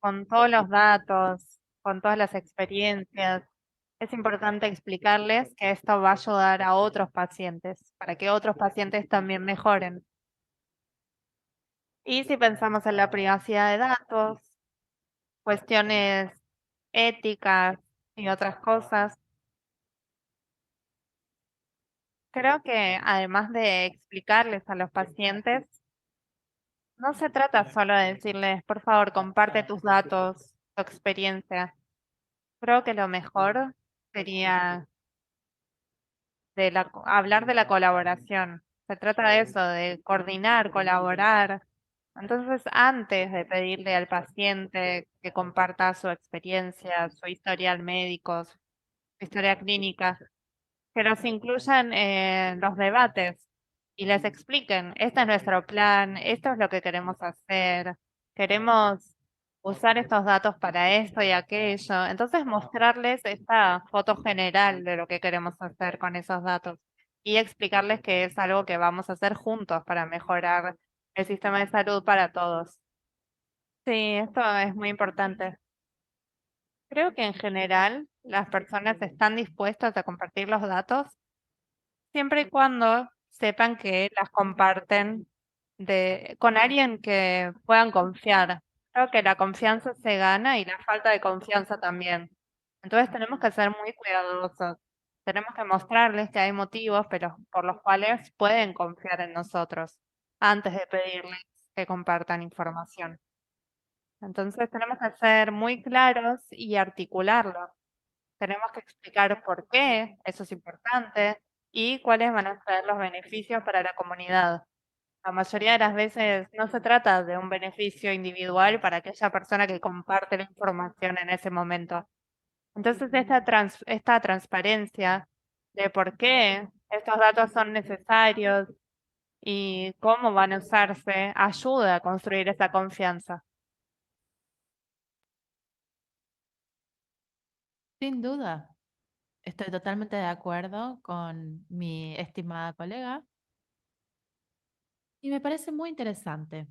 con todos los datos, con todas las experiencias. Es importante explicarles que esto va a ayudar a otros pacientes, para que otros pacientes también mejoren. Y si pensamos en la privacidad de datos, cuestiones éticas y otras cosas, creo que además de explicarles a los pacientes, no se trata solo de decirles, por favor, comparte tus datos, tu experiencia. Creo que lo mejor sería hablar de la colaboración. Se trata de eso, de coordinar, colaborar. Entonces, antes de pedirle al paciente que comparta su experiencia, su historial médico, su historia clínica, que los incluyan en los debates y les expliquen, este es nuestro plan, esto es lo que queremos hacer, queremos usar estos datos para esto y aquello. Entonces mostrarles esta foto general de lo que queremos hacer con esos datos y explicarles que es algo que vamos a hacer juntos para mejorar el sistema de salud para todos. Sí, esto es muy importante. Creo que en general las personas están dispuestas a compartir los datos siempre y cuando sepan que las comparten con alguien que puedan confiar. Creo que la confianza se gana y la falta de confianza también. Entonces tenemos que ser muy cuidadosos. Tenemos que mostrarles que hay motivos, pero por los cuales pueden confiar en nosotros antes de pedirles que compartan información. Entonces tenemos que ser muy claros y articularlo. Tenemos que explicar por qué eso es importante y cuáles van a ser los beneficios para la comunidad. La mayoría de las veces no se trata de un beneficio individual para aquella persona que comparte la información en ese momento. Entonces, esta transparencia de por qué estos datos son necesarios y cómo van a usarse ayuda a construir esa confianza. Sin duda, estoy totalmente de acuerdo con mi estimada colega y me parece muy interesante.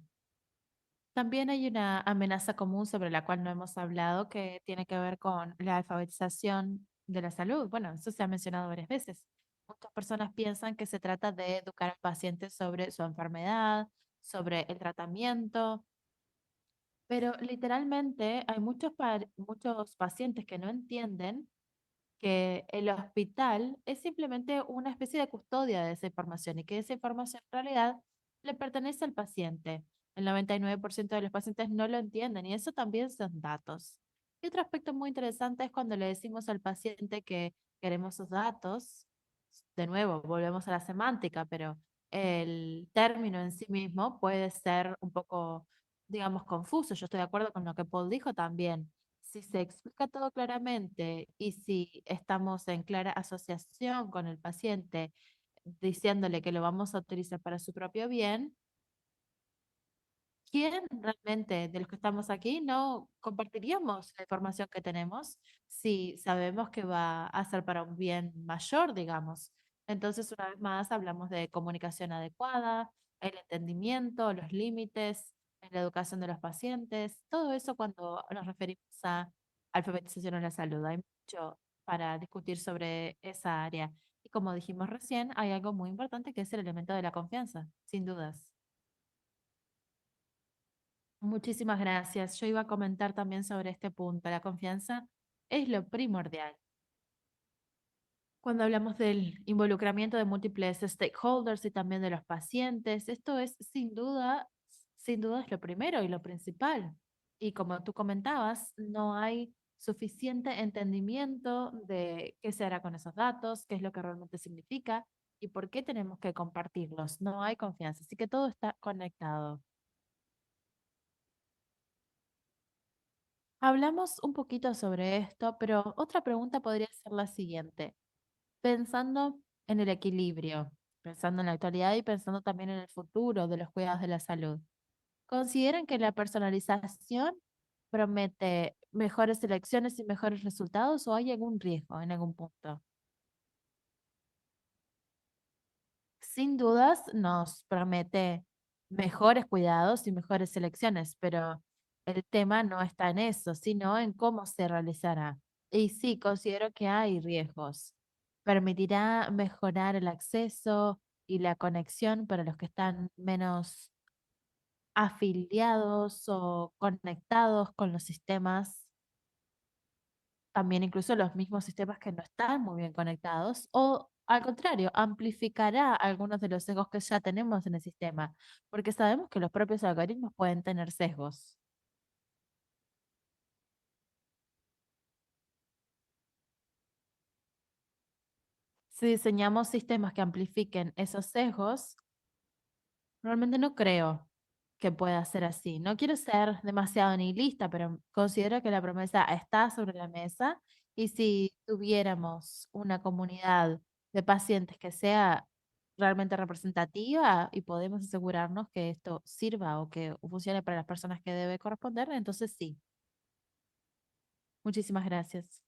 También hay una amenaza común sobre la cual no hemos hablado que tiene que ver con la alfabetización de la salud. Bueno, eso se ha mencionado varias veces. Muchas personas piensan que se trata de educar al paciente sobre su enfermedad, sobre el tratamiento, pero literalmente hay muchos pacientes que no entienden que el hospital es simplemente una especie de custodia de esa información y que esa información en realidad le pertenece al paciente. El 99% de los pacientes no lo entienden y eso también son datos. Y otro aspecto muy interesante es cuando le decimos al paciente que queremos sus datos. De nuevo, volvemos a la semántica, pero el término en sí mismo puede ser un poco, digamos, confuso. Yo estoy de acuerdo con lo que Paul dijo también. Si se explica todo claramente y si estamos en clara asociación con el paciente, diciéndole que lo vamos a utilizar para su propio bien, ¿quién realmente de los que estamos aquí no compartiríamos la información que tenemos si sabemos que va a ser para un bien mayor, digamos? Entonces, una vez más, hablamos de comunicación adecuada, el entendimiento, los límites, la educación de los pacientes, todo eso cuando nos referimos a alfabetización en la salud. Hay mucho para discutir sobre esa área. Y como dijimos recién, hay algo muy importante que es el elemento de la confianza, sin dudas. Muchísimas gracias. Yo iba a comentar también sobre este punto. La confianza es lo primordial. Cuando hablamos del involucramiento de múltiples stakeholders y también de los pacientes, esto es sin duda es lo primero y lo principal. Y como tú comentabas, no hay suficiente entendimiento de qué se hará con esos datos, qué es lo que realmente significa y por qué tenemos que compartirlos. No hay confianza, así que todo está conectado. Hablamos un poquito sobre esto, pero otra pregunta podría ser la siguiente. Pensando en el equilibrio, pensando en la actualidad y pensando también en el futuro de los cuidados de la salud, ¿consideran que la personalización promete mejores elecciones y mejores resultados o hay algún riesgo en algún punto? Sin dudas nos promete mejores cuidados y mejores selecciones, pero el tema no está en eso, sino en cómo se realizará. Y sí, considero que hay riesgos. Permitirá mejorar el acceso y la conexión para los que están menos afiliados o conectados con los sistemas, también incluso los mismos sistemas que no están muy bien conectados, o al contrario, amplificará algunos de los sesgos que ya tenemos en el sistema, porque sabemos que los propios algoritmos pueden tener sesgos. Si diseñamos sistemas que amplifiquen esos sesgos, realmente no creo que pueda ser así. No quiero ser demasiado nihilista, pero considero que la promesa está sobre la mesa y si tuviéramos una comunidad de pacientes que sea realmente representativa y podemos asegurarnos que esto sirva o que funcione para las personas que debe corresponder, entonces sí. Muchísimas gracias.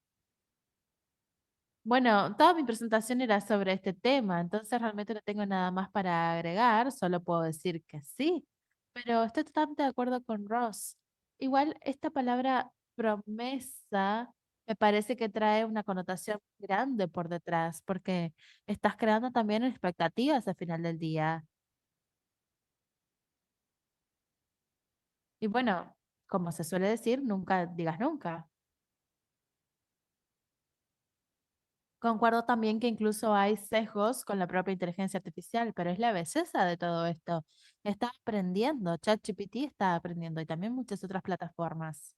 Bueno, toda mi presentación era sobre este tema, entonces realmente no tengo nada más para agregar, solo puedo decir que sí, pero estoy totalmente de acuerdo con Ross. Igual esta palabra promesa me parece que trae una connotación grande por detrás, porque estás creando también expectativas al final del día. Y bueno, como se suele decir, nunca digas nunca. Concuerdo también que incluso hay sesgos con la propia inteligencia artificial, pero es la belleza de todo esto. Está aprendiendo, ChatGPT está aprendiendo y también muchas otras plataformas.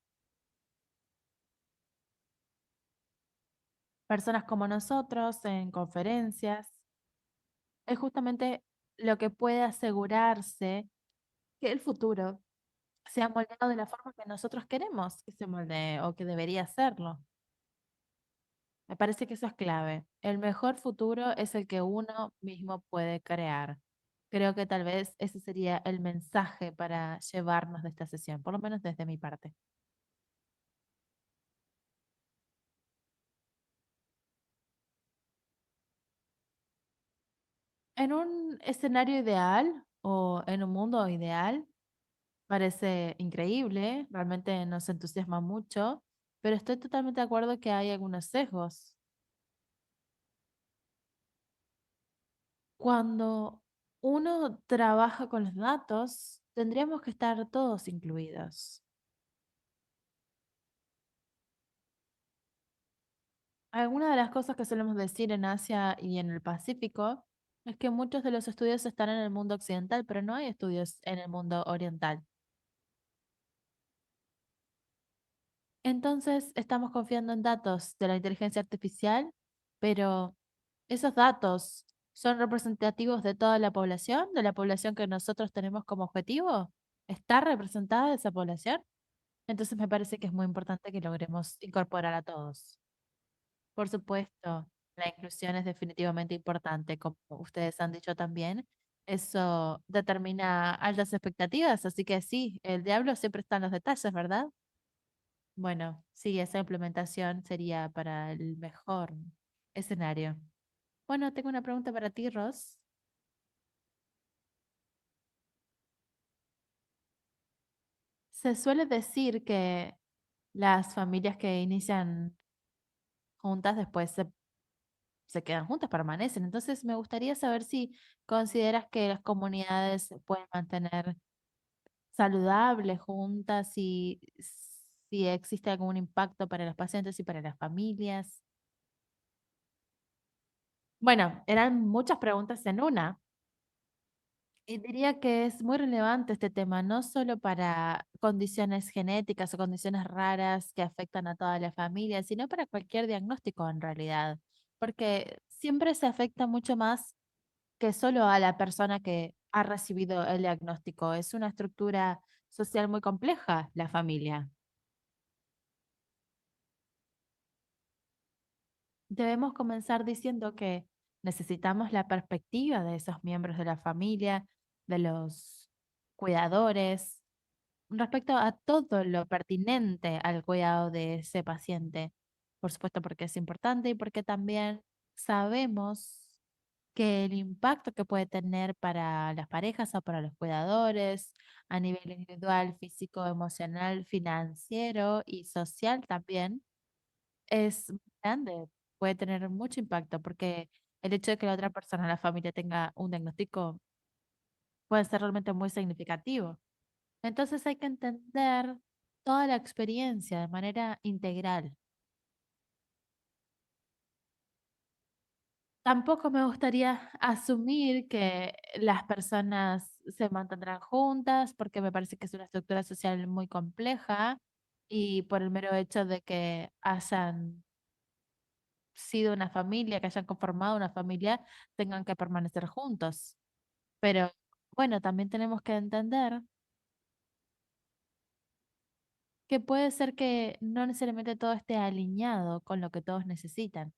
Personas como nosotros en conferencias, es justamente lo que puede asegurarse que el futuro sea moldeado de la forma que nosotros queremos que se moldee o que debería serlo. Me parece que eso es clave. El mejor futuro es el que uno mismo puede crear. Creo que tal vez ese sería el mensaje para llevarnos de esta sesión, por lo menos desde mi parte. En un escenario ideal o en un mundo ideal, parece increíble, realmente nos entusiasma mucho, pero estoy totalmente de acuerdo que hay algunos sesgos. Cuando uno trabaja con los datos, tendríamos que estar todos incluidos. Algunas de las cosas que solemos decir en Asia y en el Pacífico es que muchos de los estudios están en el mundo occidental, pero no hay estudios en el mundo oriental. Entonces, estamos confiando en datos de la inteligencia artificial, pero esos datos son representativos de toda la población, de la población que nosotros tenemos como objetivo. ¿Está representada esa población? Entonces, me parece que es muy importante que logremos incorporar a todos. Por supuesto, la inclusión es definitivamente importante, como ustedes han dicho también. Eso determina altas expectativas, así que sí, el diablo siempre está en los detalles, ¿verdad? Bueno, sí, esa implementación sería para el mejor escenario. Bueno, tengo una pregunta para ti, Ross. Se suele decir que las familias que inician juntas después se quedan juntas, permanecen. Entonces, me gustaría saber si consideras que las comunidades se pueden mantener saludables juntas y si existe algún impacto para los pacientes y para las familias. Bueno, eran muchas preguntas en una. Y diría que es muy relevante este tema, no solo para condiciones genéticas o condiciones raras que afectan a toda la familia, sino para cualquier diagnóstico en realidad, porque siempre se afecta mucho más que solo a la persona que ha recibido el diagnóstico. Es una estructura social muy compleja, la familia. Debemos comenzar diciendo que necesitamos la perspectiva de esos miembros de la familia, de los cuidadores, respecto a todo lo pertinente al cuidado de ese paciente. Por supuesto, porque es importante y porque también sabemos que el impacto que puede tener para las parejas o para los cuidadores a nivel individual, físico, emocional, financiero y social también es muy grande. Puede tener mucho impacto porque el hecho de que la otra persona, la familia, tenga un diagnóstico puede ser realmente muy significativo. Entonces hay que entender toda la experiencia de manera integral. Tampoco me gustaría asumir que las personas se mantendrán juntas porque me parece que es una estructura social muy compleja y por el mero hecho de que hayan sido una familia, que hayan conformado una familia, tengan que permanecer juntos. Pero bueno, también tenemos que entender que puede ser que no necesariamente todo esté alineado con lo que todos necesitan.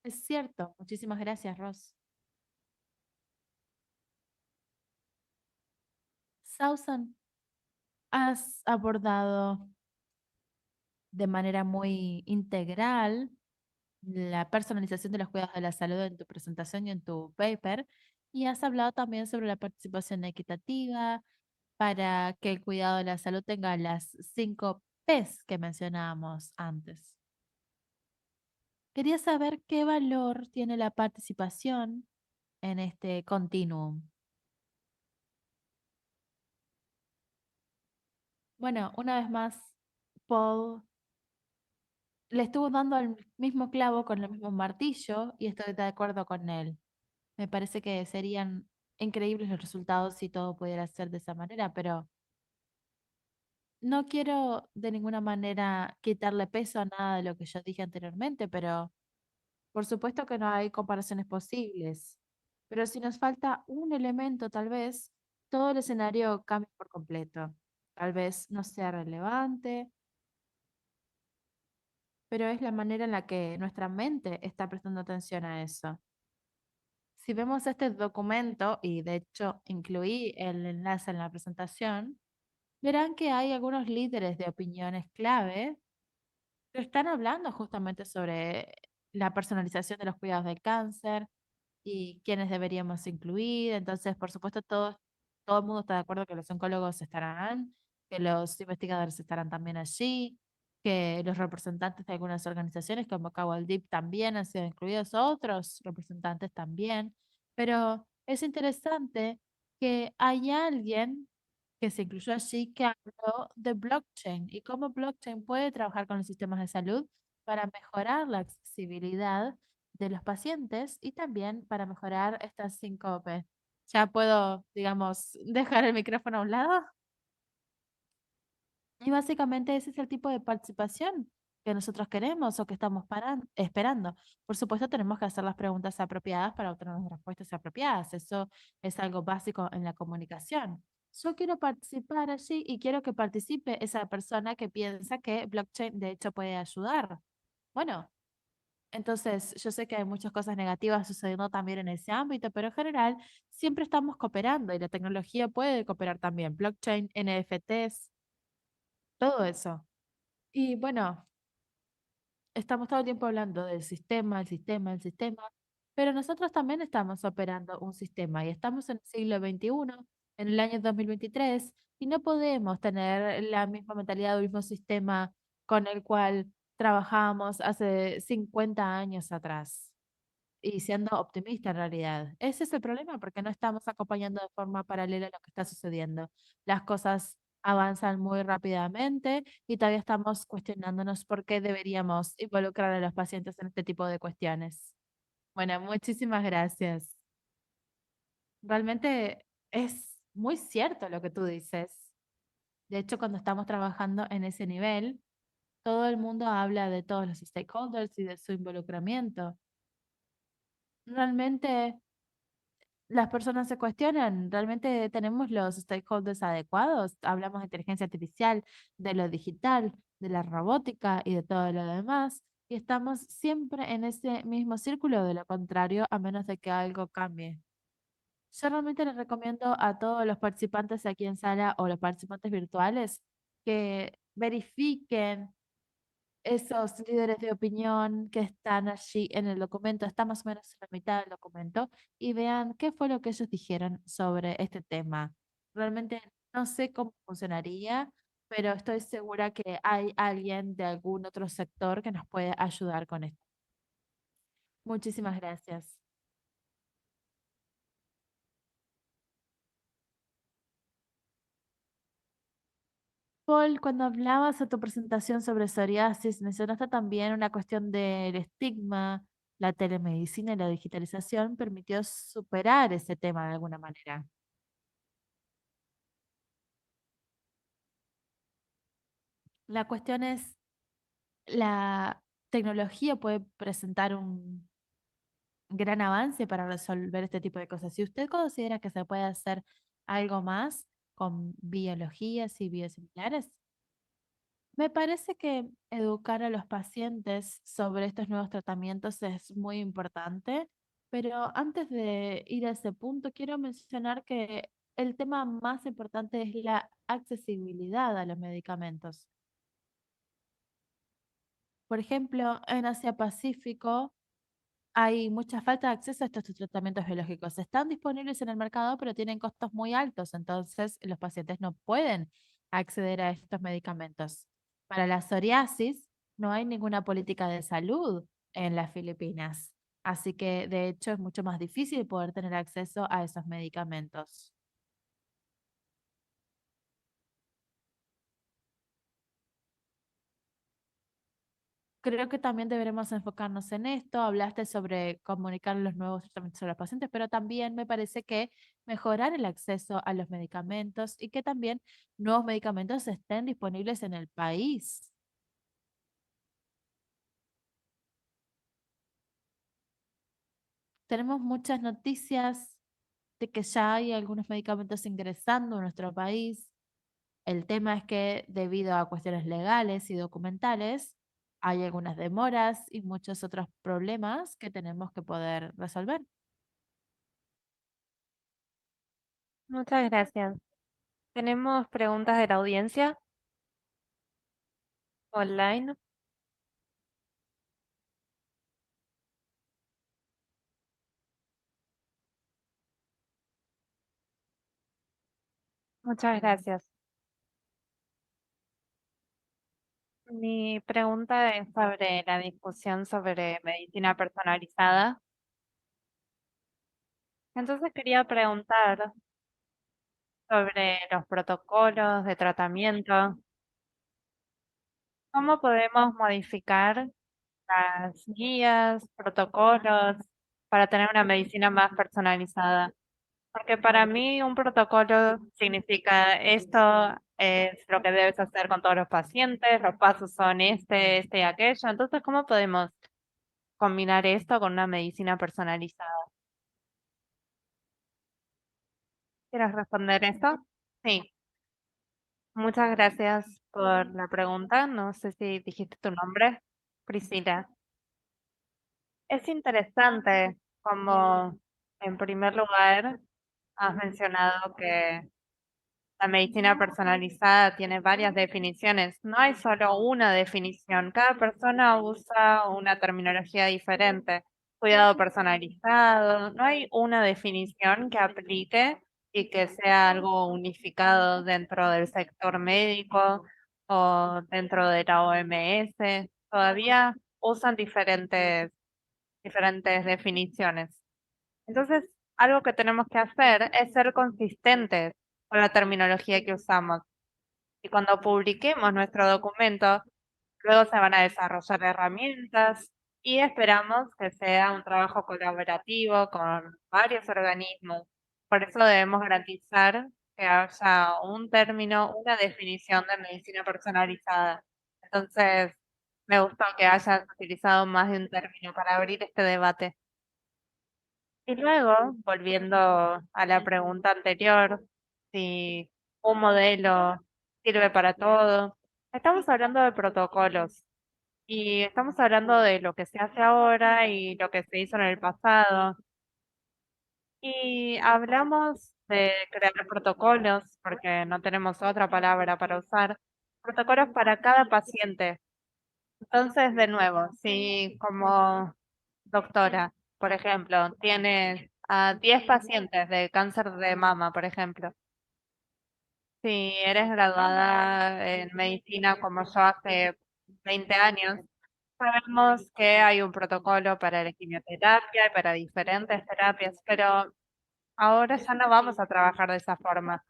Es cierto. Muchísimas gracias, Ross. Sausan, has abordado de manera muy integral la personalización de los cuidados de la salud en tu presentación y en tu paper, y has hablado también sobre la participación equitativa para que el cuidado de la salud tenga las 5 P's que mencionábamos antes. Quería saber qué valor tiene la participación en este continuum. Bueno, una vez más, Paul le estuvo dando al mismo clavo con el mismo martillo y estoy de acuerdo con él. Me parece que serían increíbles los resultados si todo pudiera ser de esa manera, pero no quiero de ninguna manera quitarle peso a nada de lo que yo dije anteriormente, pero por supuesto que no hay comparaciones posibles. Pero si nos falta un elemento, tal vez todo el escenario cambie por completo. Tal vez no sea relevante, pero es la manera en la que nuestra mente está prestando atención a eso. Si vemos este documento, y de hecho incluí el enlace en la presentación, verán que hay algunos líderes de opiniones clave que están hablando justamente sobre la personalización de los cuidados del cáncer y quiénes deberíamos incluir. Entonces, por supuesto, todo el mundo está de acuerdo que los oncólogos estarán, que los investigadores estarán también allí, que los representantes de algunas organizaciones como CAWALDIP también han sido incluidos, otros representantes también. Pero es interesante que hay alguien que se incluyó allí que habló de blockchain y cómo blockchain puede trabajar con los sistemas de salud para mejorar la accesibilidad de los pacientes y también para mejorar estas síncope. Ya puedo, digamos, dejar el micrófono a un lado. Y básicamente ese es el tipo de participación que nosotros queremos o que estamos esperando. Por supuesto, tenemos que hacer las preguntas apropiadas para obtener las respuestas apropiadas. Eso es algo básico en la comunicación. Yo quiero participar allí y quiero que participe esa persona que piensa que blockchain de hecho puede ayudar. Bueno, entonces yo sé que hay muchas cosas negativas sucediendo también en ese ámbito, pero en general siempre estamos cooperando y la tecnología puede cooperar también. Blockchain, NFTs, todo eso. Y bueno, estamos todo el tiempo hablando del sistema, el sistema, el sistema, pero nosotros también estamos operando un sistema y estamos en el siglo XXI, en el año 2023, y no podemos tener la misma mentalidad o el mismo sistema con el cual trabajábamos hace 50 años atrás y siendo optimista en realidad. Ese es el problema, porque no estamos acompañando de forma paralela lo que está sucediendo. Las cosas avanzan muy rápidamente y todavía estamos cuestionándonos por qué deberíamos involucrar a los pacientes en este tipo de cuestiones. Bueno, muchísimas gracias. Realmente es muy cierto lo que tú dices. De hecho, cuando estamos trabajando en ese nivel, todo el mundo habla de todos los stakeholders y de su involucramiento. Realmente las personas se cuestionan, ¿realmente tenemos los stakeholders adecuados? Hablamos de inteligencia artificial, de lo digital, de la robótica y de todo lo demás, y estamos siempre en ese mismo círculo, de lo contrario, a menos de que algo cambie. Yo realmente les recomiendo a todos los participantes aquí en sala o los participantes virtuales que verifiquen esos líderes de opinión que están allí en el documento, está más o menos en la mitad del documento, y vean qué fue lo que ellos dijeron sobre este tema. Realmente no sé cómo funcionaría, pero estoy segura que hay alguien de algún otro sector que nos puede ayudar con esto. Muchísimas gracias. Paul, cuando hablabas de tu presentación sobre psoriasis, mencionaste también una cuestión del estigma, la telemedicina y la digitalización permitió superar ese tema de alguna manera. La cuestión es, la tecnología puede presentar un gran avance para resolver este tipo de cosas. Si usted considera que se puede hacer algo más con biologías y biosimilares, me parece que educar a los pacientes sobre estos nuevos tratamientos es muy importante, pero antes de ir a ese punto, quiero mencionar que el tema más importante es la accesibilidad a los medicamentos. Por ejemplo, en Asia Pacífico hay mucha falta de acceso a estos tratamientos biológicos. Están disponibles en el mercado, pero tienen costos muy altos, entonces los pacientes no pueden acceder a estos medicamentos. Para la psoriasis, no hay ninguna política de salud en las Filipinas, así que de hecho es mucho más difícil poder tener acceso a esos medicamentos. Creo que también deberemos enfocarnos en esto. Hablaste sobre comunicar los nuevos tratamientos a los pacientes, pero también me parece que mejorar el acceso a los medicamentos y que también nuevos medicamentos estén disponibles en el país. Tenemos muchas noticias de que ya hay algunos medicamentos ingresando a nuestro país. El tema es que debido a cuestiones legales y documentales, hay algunas demoras y muchos otros problemas que tenemos que poder resolver. Muchas gracias. Tenemos preguntas de la audiencia online. Muchas gracias. Mi pregunta es sobre la discusión sobre medicina personalizada. Entonces quería preguntar sobre los protocolos de tratamiento. ¿Cómo podemos modificar las guías, protocolos para tener una medicina más personalizada? Porque para mí un protocolo significa esto es lo que debes hacer con todos los pacientes, los pasos son este y aquello. Entonces, ¿cómo podemos combinar esto con una medicina personalizada? ¿Quieres responder esto? Sí, muchas gracias por la pregunta. No sé si dijiste tu nombre, Priscila. Es interesante como, en primer lugar, has mencionado que la medicina personalizada tiene varias definiciones. No hay solo una definición. Cada persona usa una terminología diferente. Cuidado personalizado. No hay una definición que aplique y que sea algo unificado dentro del sector médico o dentro de la OMS. Todavía usan diferentes definiciones. Entonces, algo que tenemos que hacer es ser consistentes con la terminología que usamos. Y cuando publiquemos nuestro documento, luego se van a desarrollar herramientas y esperamos que sea un trabajo colaborativo con varios organismos. Por eso debemos garantizar que haya un término, una definición de medicina personalizada. Entonces, me gustó que hayas utilizado más de un término para abrir este debate. Y luego, volviendo a la pregunta anterior, si un modelo sirve para todo, estamos hablando de protocolos y estamos hablando de lo que se hace ahora y lo que se hizo en el pasado. Y hablamos de crear protocolos, porque no tenemos otra palabra para usar, protocolos para cada paciente. Entonces, de nuevo, si como doctora, por ejemplo, tienes a 10 pacientes de cáncer de mama, por ejemplo, si eres graduada en medicina como yo hace 20 años, sabemos que hay un protocolo para la quimioterapia y para diferentes terapias, pero ahora ya no vamos a trabajar de esa forma.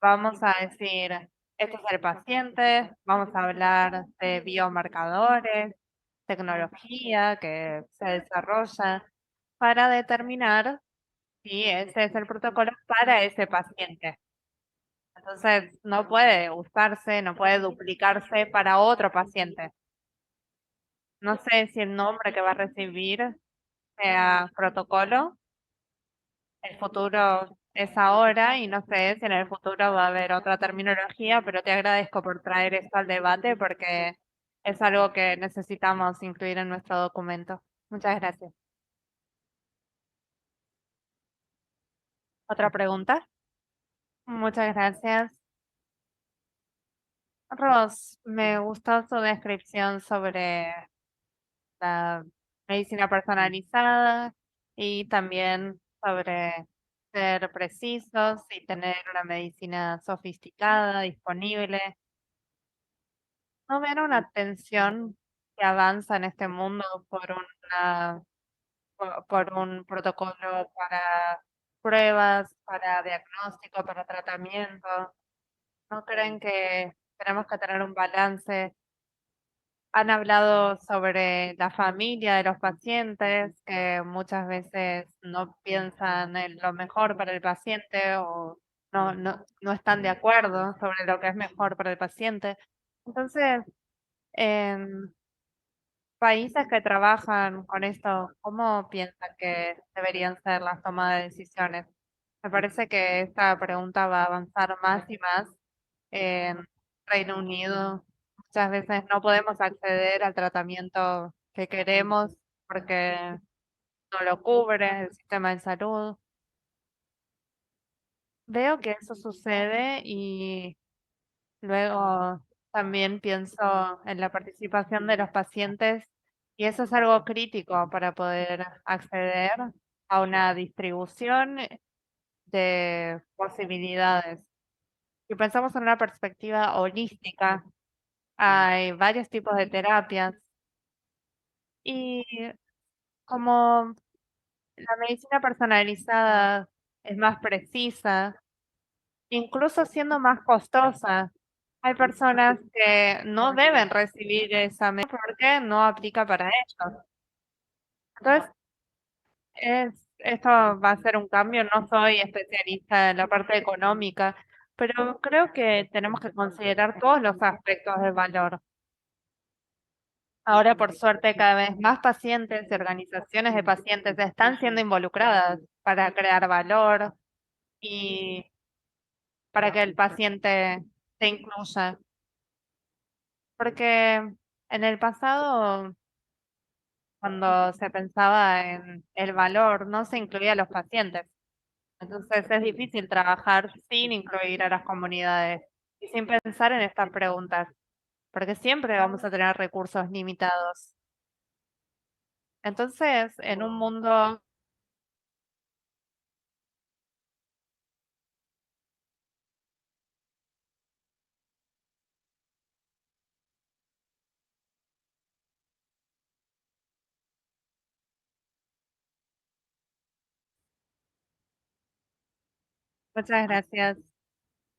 Vamos a decir, este es el paciente, vamos a hablar de biomarcadores, tecnología que se desarrolla para determinar si ese es el protocolo para ese paciente. Entonces, no puede usarse, no puede duplicarse para otro paciente. No sé si el nombre que va a recibir sea protocolo, el futuro es ahora y no sé si en el futuro va a haber otra terminología, pero te agradezco por traer esto al debate porque es algo que necesitamos incluir en nuestro documento. Muchas gracias. ¿Otra pregunta? Muchas gracias. Ros, me gustó su descripción sobre la medicina personalizada y también sobre ser precisos y tener una medicina sofisticada, disponible. ¿No ven una tensión que avanza en este mundo por un protocolo para pruebas, para diagnóstico, para tratamiento? ¿No creen que tenemos que tener un balance? Han hablado sobre la familia de los pacientes, que muchas veces no piensan en lo mejor para el paciente o no están de acuerdo sobre lo que es mejor para el paciente. Entonces, en países que trabajan con esto, ¿cómo piensan que deberían ser las tomas de decisiones? Me parece que esta pregunta va a avanzar más y más en Reino Unido. Muchas veces no podemos acceder al tratamiento que queremos porque no lo cubre el sistema de salud. Veo que eso sucede y luego también pienso en la participación de los pacientes y eso es algo crítico para poder acceder a una distribución de posibilidades. Si pensamos en una perspectiva holística, hay varios tipos de terapias y como la medicina personalizada es más precisa, incluso siendo más costosa. Hay personas que no deben recibir esa medicina porque no aplica para ellos. Entonces, esto va a ser un cambio. No soy especialista en la parte económica, pero creo que tenemos que considerar todos los aspectos del valor. Ahora, por suerte, cada vez más pacientes y organizaciones de pacientes están siendo involucradas para crear valor y para que el paciente se incluya. Porque en el pasado, cuando se pensaba en el valor, no se incluía a los pacientes. Entonces es difícil trabajar sin incluir a las comunidades y sin pensar en estas preguntas, porque siempre vamos a tener recursos limitados. Entonces, en un mundo... Muchas gracias.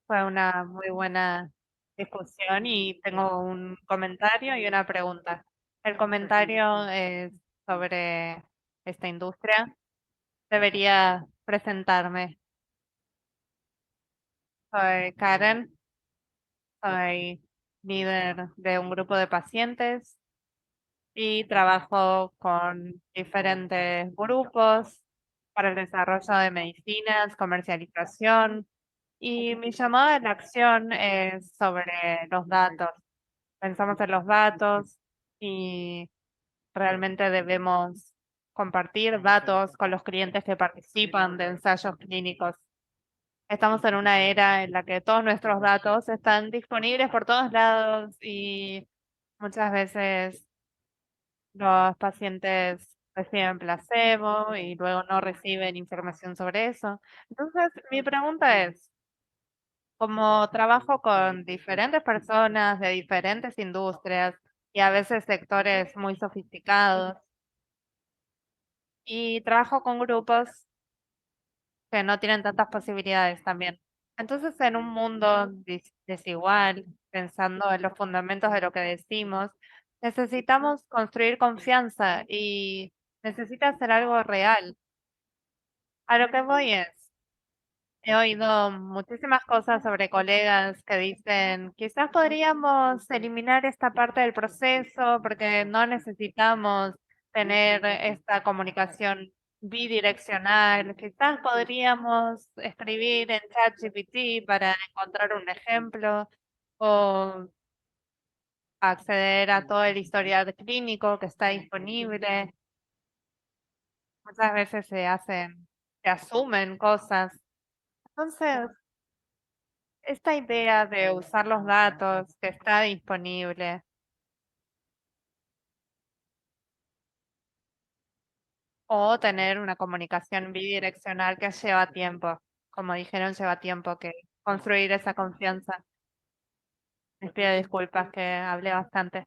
Fue una muy buena discusión y tengo un comentario y una pregunta. El comentario es sobre esta industria. Debería presentarme. Soy Karen, soy líder de un grupo de pacientes y trabajo con diferentes grupos para el desarrollo de medicinas, comercialización, y mi llamada a la acción es sobre los datos. Pensamos en los datos y realmente debemos compartir datos con los clientes que participan de ensayos clínicos. Estamos en una era en la que todos nuestros datos están disponibles por todos lados y muchas veces los pacientes reciben placebo y luego no reciben información sobre eso. Entonces, mi pregunta es, como trabajo con diferentes personas de diferentes industrias y a veces sectores muy sofisticados, y trabajo con grupos que no tienen tantas posibilidades también. Entonces, en un mundo desigual, pensando en los fundamentos de lo que decimos, necesitamos construir confianza y necesita ser algo real. A lo que voy es, he oído muchísimas cosas sobre colegas que dicen, quizás podríamos eliminar esta parte del proceso porque no necesitamos tener esta comunicación bidireccional. Quizás podríamos escribir en ChatGPT para encontrar un ejemplo o acceder a todo el historial clínico que está disponible. Muchas veces se asumen cosas. Entonces, esta idea de usar los datos que está disponible o tener una comunicación bidireccional que lleva tiempo, como dijeron, lleva tiempo que construir esa confianza. Les pido disculpas que hablé bastante.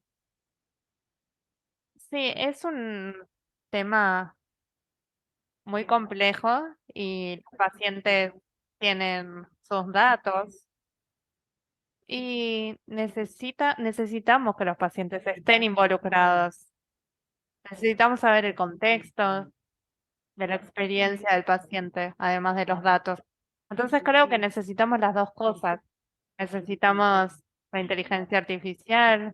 Sí, es un tema muy complejo y los pacientes tienen sus datos y necesitamos que los pacientes estén involucrados. Necesitamos saber el contexto de la experiencia del paciente, además de los datos. Entonces creo que necesitamos las dos cosas. Necesitamos la inteligencia artificial,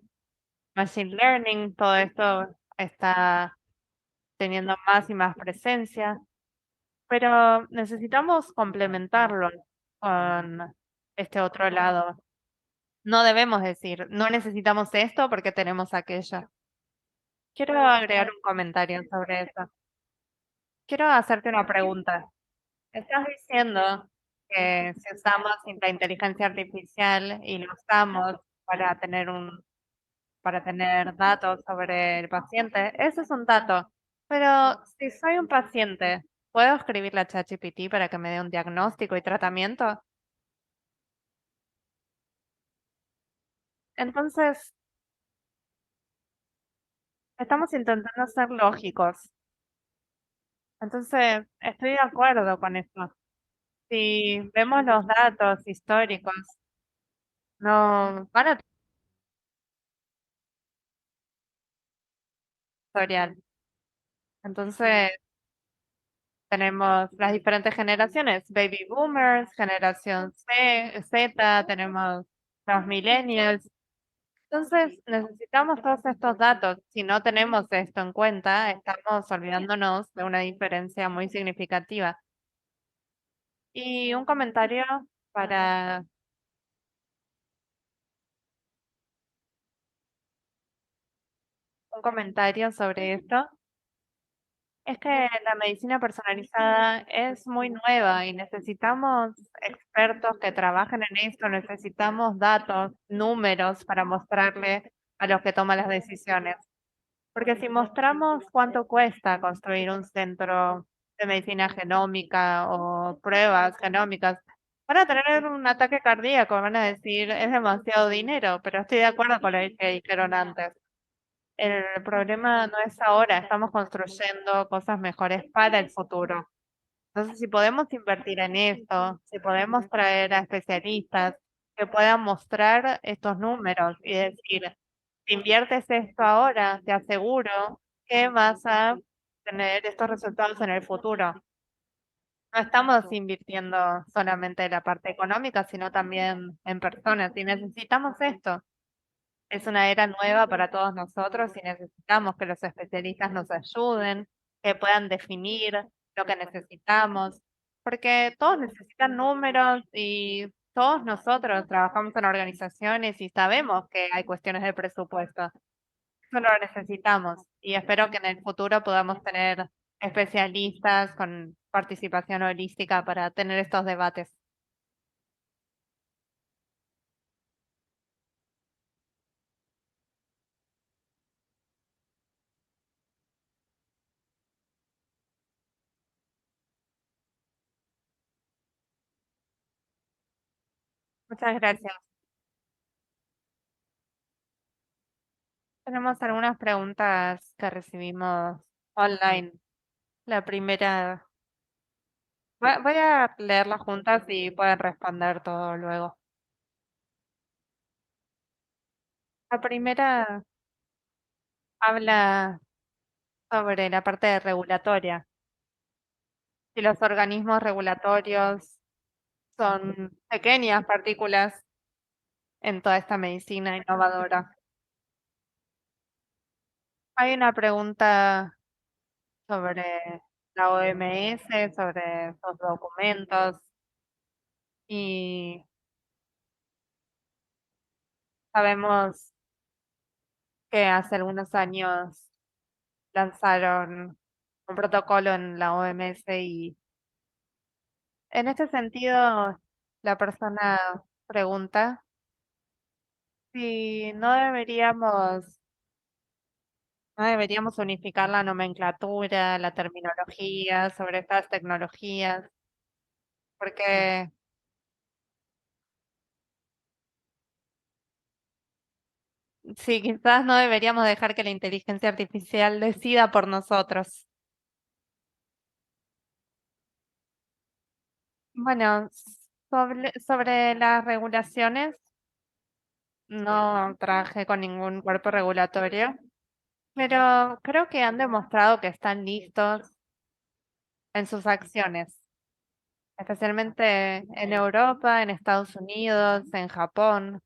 machine learning, todo esto está teniendo más y más presencia, pero necesitamos complementarlo con este otro lado. No debemos decir, no necesitamos esto porque tenemos aquello. Quiero agregar un comentario sobre eso. Quiero hacerte una pregunta. Estás diciendo que si usamos la inteligencia artificial y lo usamos para tener para tener datos sobre el paciente, eso es un dato. Pero si soy un paciente, ¿puedo escribirle a ChatGPT para que me dé un diagnóstico y tratamiento? Entonces, estamos intentando ser lógicos. Entonces, estoy de acuerdo con eso. Si vemos los datos históricos, no van a tener historial. Entonces, tenemos las diferentes generaciones, baby boomers, generación Z, tenemos los millennials. Entonces, necesitamos todos estos datos. Si no tenemos esto en cuenta, estamos olvidándonos de una diferencia muy significativa. Y para, un comentario sobre esto. Es que la medicina personalizada es muy nueva y necesitamos expertos que trabajen en esto, necesitamos datos, números para mostrarle a los que toman las decisiones. Porque si mostramos cuánto cuesta construir un centro de medicina genómica o pruebas genómicas, van a tener un ataque cardíaco, van a decir, es demasiado dinero, pero estoy de acuerdo con lo que dijeron antes. El problema no es ahora, estamos construyendo cosas mejores para el futuro. Entonces, si podemos invertir en esto, si podemos traer a especialistas que puedan mostrar estos números y decir, si inviertes esto ahora, te aseguro que vas a tener estos resultados en el futuro. No estamos invirtiendo solamente en la parte económica, sino también en personas y necesitamos esto. Es una era nueva para todos nosotros y necesitamos que los especialistas nos ayuden, que puedan definir lo que necesitamos, porque todos necesitan números y todos nosotros trabajamos en organizaciones y sabemos que hay cuestiones de presupuesto. Eso lo necesitamos y espero que en el futuro podamos tener especialistas con participación holística para tener estos debates. Muchas gracias. Tenemos algunas preguntas que recibimos online. La primera, voy a leerlas juntas y pueden responder todo luego. La primera habla sobre la parte regulatoria. Si los organismos regulatorios son pequeñas partículas en toda esta medicina innovadora. Hay una pregunta sobre la OMS, sobre sus documentos y sabemos que hace algunos años lanzaron un protocolo en la OMS y en este sentido la persona pregunta si no deberíamos unificar la nomenclatura, la terminología sobre estas tecnologías, porque sí, quizás no deberíamos dejar que la inteligencia artificial decida por nosotros. Bueno, sobre las regulaciones, no trabajé con ningún cuerpo regulatorio, pero creo que han demostrado que están listos en sus acciones, especialmente en Europa, en Estados Unidos, en Japón.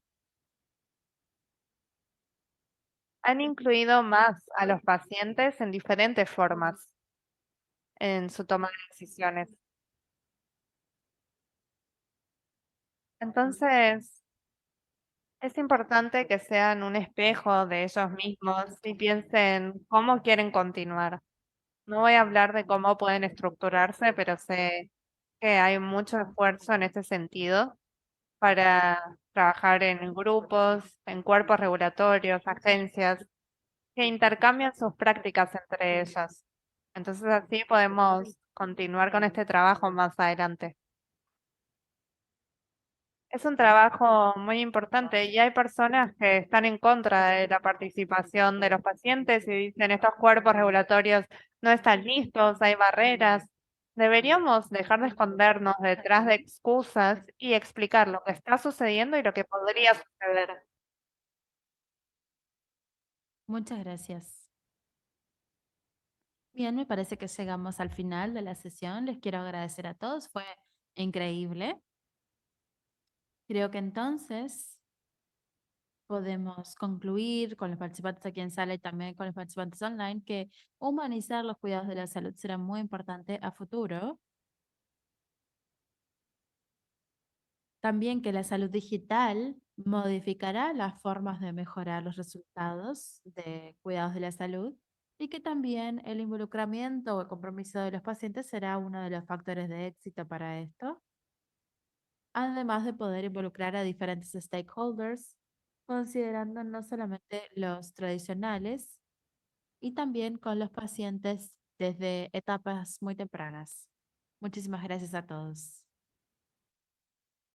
Han incluido más a los pacientes en diferentes formas en su toma de decisiones. Entonces, es importante que sean un espejo de ellos mismos y piensen cómo quieren continuar. No voy a hablar de cómo pueden estructurarse, pero sé que hay mucho esfuerzo en ese sentido para trabajar en grupos, en cuerpos regulatorios, agencias, que intercambian sus prácticas entre ellas. Entonces así podemos continuar con este trabajo más adelante. Es un trabajo muy importante y hay personas que están en contra de la participación de los pacientes y dicen estos cuerpos regulatorios no están listos, hay barreras. Deberíamos dejar de escondernos detrás de excusas y explicar lo que está sucediendo y lo que podría suceder. Muchas gracias. Bien, me parece que llegamos al final de la sesión. Les quiero agradecer a todos, fue increíble. Creo que entonces podemos concluir con los participantes aquí en sala y también con los participantes online que humanizar los cuidados de la salud será muy importante a futuro. También que la salud digital modificará las formas de mejorar los resultados de cuidados de la salud y que también el involucramiento o el compromiso de los pacientes será uno de los factores de éxito para esto, además de poder involucrar a diferentes stakeholders, considerando no solamente los tradicionales y también con los pacientes desde etapas muy tempranas. Muchísimas gracias a todos.